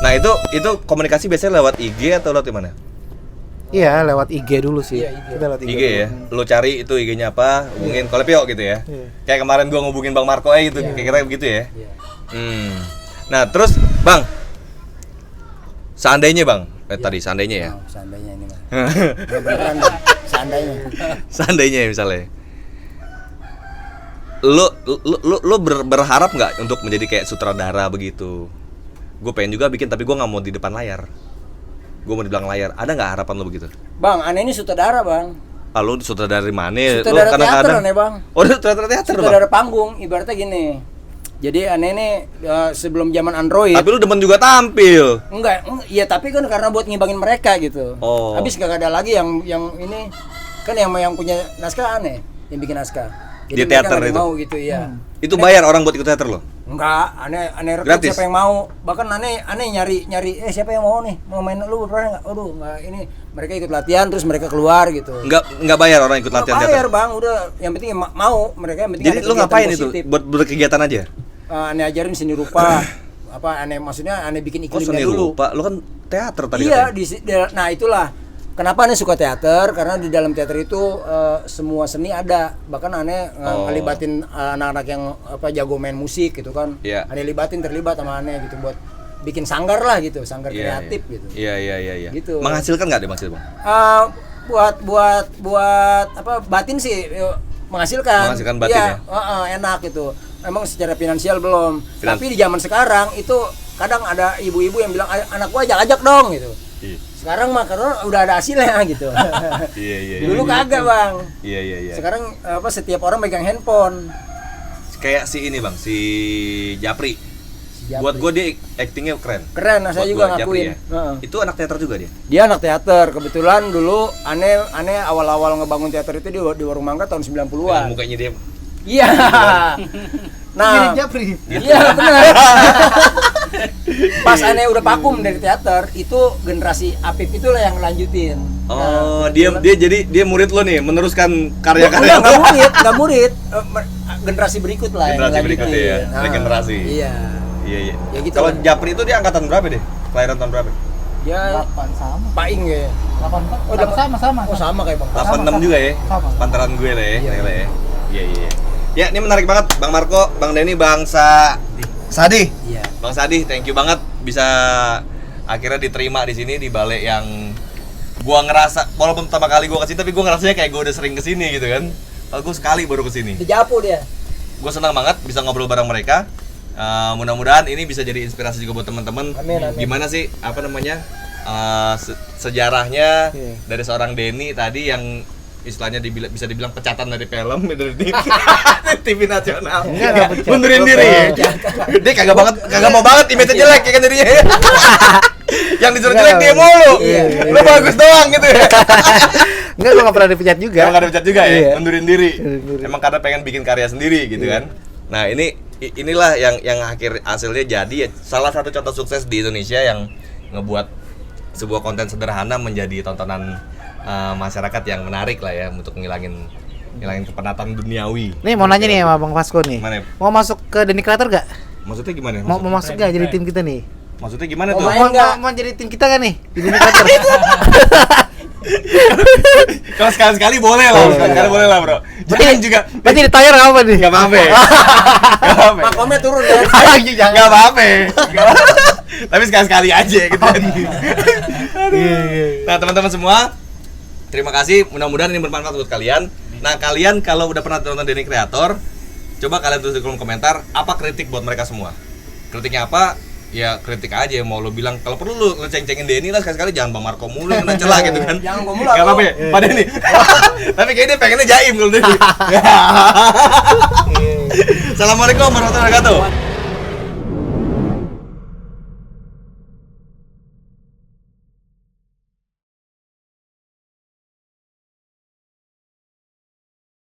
Nah itu komunikasi biasanya lewat IG atau lewat mana? Iya, lewat IG dulu sih. Iya, IG. Kita lewat IG ya, lo cari itu IG-nya apa, hubungin collab yuk gitu ya. Iya. Kayak kemarin gua ngubungin Bang Marco gitu, kira-kira begitu ya. Iya. Nah terus Bang, seandainya Bang, tadi seandainya ya, Oh, seandainya ini mah. Nggak beneran dong. Seandainya. seandainya misalnya, lo berharap nggak untuk menjadi kayak sutradara begitu? Gue pengen juga bikin tapi gue nggak mau di depan layar, gue mau di belakang layar. Ada nggak harapan lo begitu? Bang, aneh ini sutradara bang. Ah, lo sutradara dari mana? Lo Sutradara kadang-kadang- teater aneh bang. Oh, lu sutradara teater Bang? Sutradara panggung, ibaratnya gini. Jadi aneh ini sebelum zaman Android. Tapi lu demen juga tampil. Enggak, iya tapi kan karena buat ngimbangin mereka gitu. Oh. Habis gak ada lagi yang ini kan yang punya naskah aneh, yang bikin naskah. Di mereka teater nggak itu? mau gitu ya. Itu bayar orang buat ikut teater lo? Enggak, aneh rekrut Gratis? siapa yang mau. Bahkan aneh nyari siapa yang mau nih? Mau main lu pernah enggak? Aduh, enggak ini. Mereka ikut latihan terus mereka keluar gitu. Nggak bayar orang ikut latihan Nggak bayar, teater? Bang, udah yang penting mau mereka yang penting Jadi ada lu kegiatan ngapain positif. itu? Buat berkegiatan aja? Aneh ajarin seni rupa. Apa aneh maksudnya aneh bikin Oh, iklimnya seni dulu. rupa. Lu kan teater tadi Iya, katanya. nah itulah kenapa aneh suka teater, karena di dalam teater itu semua seni ada. Bahkan aneh ngelibatin anak-anak yang jago main musik gitu kan. Iya. Aneh terlibat sama aneh gitu buat bikin sanggar lah gitu, sanggar Iya, kreatif gitu. Iya. Gitu. Menghasilkan nggak dia menghasilkan? Buat apa batin sih menghasilkan. Menghasilkan batin Iya, ya? enak gitu. Emang secara finansial belum. Tapi di zaman sekarang itu kadang ada ibu-ibu yang bilang anak gua ajak dong gitu. Sekarang mah karena udah ada hasilnya gitu. Iya. Dulu kagak, Bang. Iya. Sekarang setiap orang megang handphone. Kayak si ini bang, si Japri. Buat gue dia actingnya keren. Keren, saya Buat juga gua, Japri ngakuin. ya. Itu anak teater juga dia. Dia anak teater. Kebetulan dulu aneh awal-awal ngebangun teater itu di Warung Mangga tahun 90-an. Mukanya dia. Iya. Nah, Mirip Japri. iya benar. Pas aneh udah vakum dari teater, itu generasi Apip itulah yang lanjutin. Oh, dia jadi dia murid lo nih, meneruskan karya-karya. Enggak murid. Generasi berikut lah Generasi yang berikutnya ya, lanjutin. regenerasi. Iya. Iya. Ya gitu Kalau lah. Japri itu dia angkatan berapa deh? Kelahiran tahun berapa? Dia 8 sama. Paing ya. 84. Oh, dapat- sama. Oh, sama kayak Bang. 86 juga ya? Sama. Pantaran gue lah ya, Iya. kira-kira ya. Iya. Ya, ini menarik banget Bang Marco, Bang Denny, Bang Sadi. Iya. Bang Sadi, thank you banget bisa akhirnya diterima di sini di balai yang gua ngerasa walaupun pertama kali gua kesini tapi gua ngerasanya kayak gua udah sering kesini gitu kan. Kalau gua sekali baru kesini. Di Japu dia. Gua senang banget bisa ngobrol bareng mereka. Mudah-mudahan ini bisa jadi inspirasi juga buat teman-teman. Amin. Gimana sih sejarahnya Iya. dari seorang Denny tadi yang istilahnya bisa dibilang pecatan dari film dari TV nasional. Enggak pecat. Mundurin diri. Dia kagak mau banget image jelek ya kan jadinya. Yang disuruh jelek dia mulu. Iya. Lu bagus doang gitu ya. Enggak, gua enggak pernah dipecat juga. Emang gak ada pecat juga ya, Iya. mundurin diri. Mundurin diri. Emang karena pengen bikin karya sendiri gitu kan. Nah inilah yang akhir hasilnya jadi salah satu contoh sukses di Indonesia yang ngebuat sebuah konten sederhana menjadi tontonan masyarakat yang menarik lah ya untuk ngilangin kepenatan duniawi. Nih mau nanya nih sama Bang Vasco nih. Gimana? Mau masuk ke Denny Creator gak? Maksudnya gimana? Mau masuk gak jadi tim kita nih? Maksudnya gimana Mau tuh? main nggak? Mau jadi tim kita kan nih di Denny Creator? Kalau sekali-sekali boleh lah, sekali-sekali boleh lah bro. Jangan juga. Berarti ditayar apa nih? Gak apa-apa. Gak apa-apa. Makomnya turun ya. Gak apa-apa. Tapi sekali-sekali aja gitu kan. Nah teman-teman semua, terima kasih. Mudah-mudahan ini bermanfaat buat kalian. Nah kalian kalau udah pernah nonton Denny Creator, coba kalian tulis di kolom komentar apa kritik buat mereka semua. Kritiknya apa? Ya kritik aja, mau lo bilang kalau perlu lo ceng-cengin Denny lah sekali-sekali, jangan Bang Marco mulu yang celah gitu kan. Jangan gua mulu, Gak apa-apa aku. ya, Pak Denny. Tapi kayaknya dia pengennya jaim kalau Denny. Assalamualaikum warahmatullahi wabarakatuh.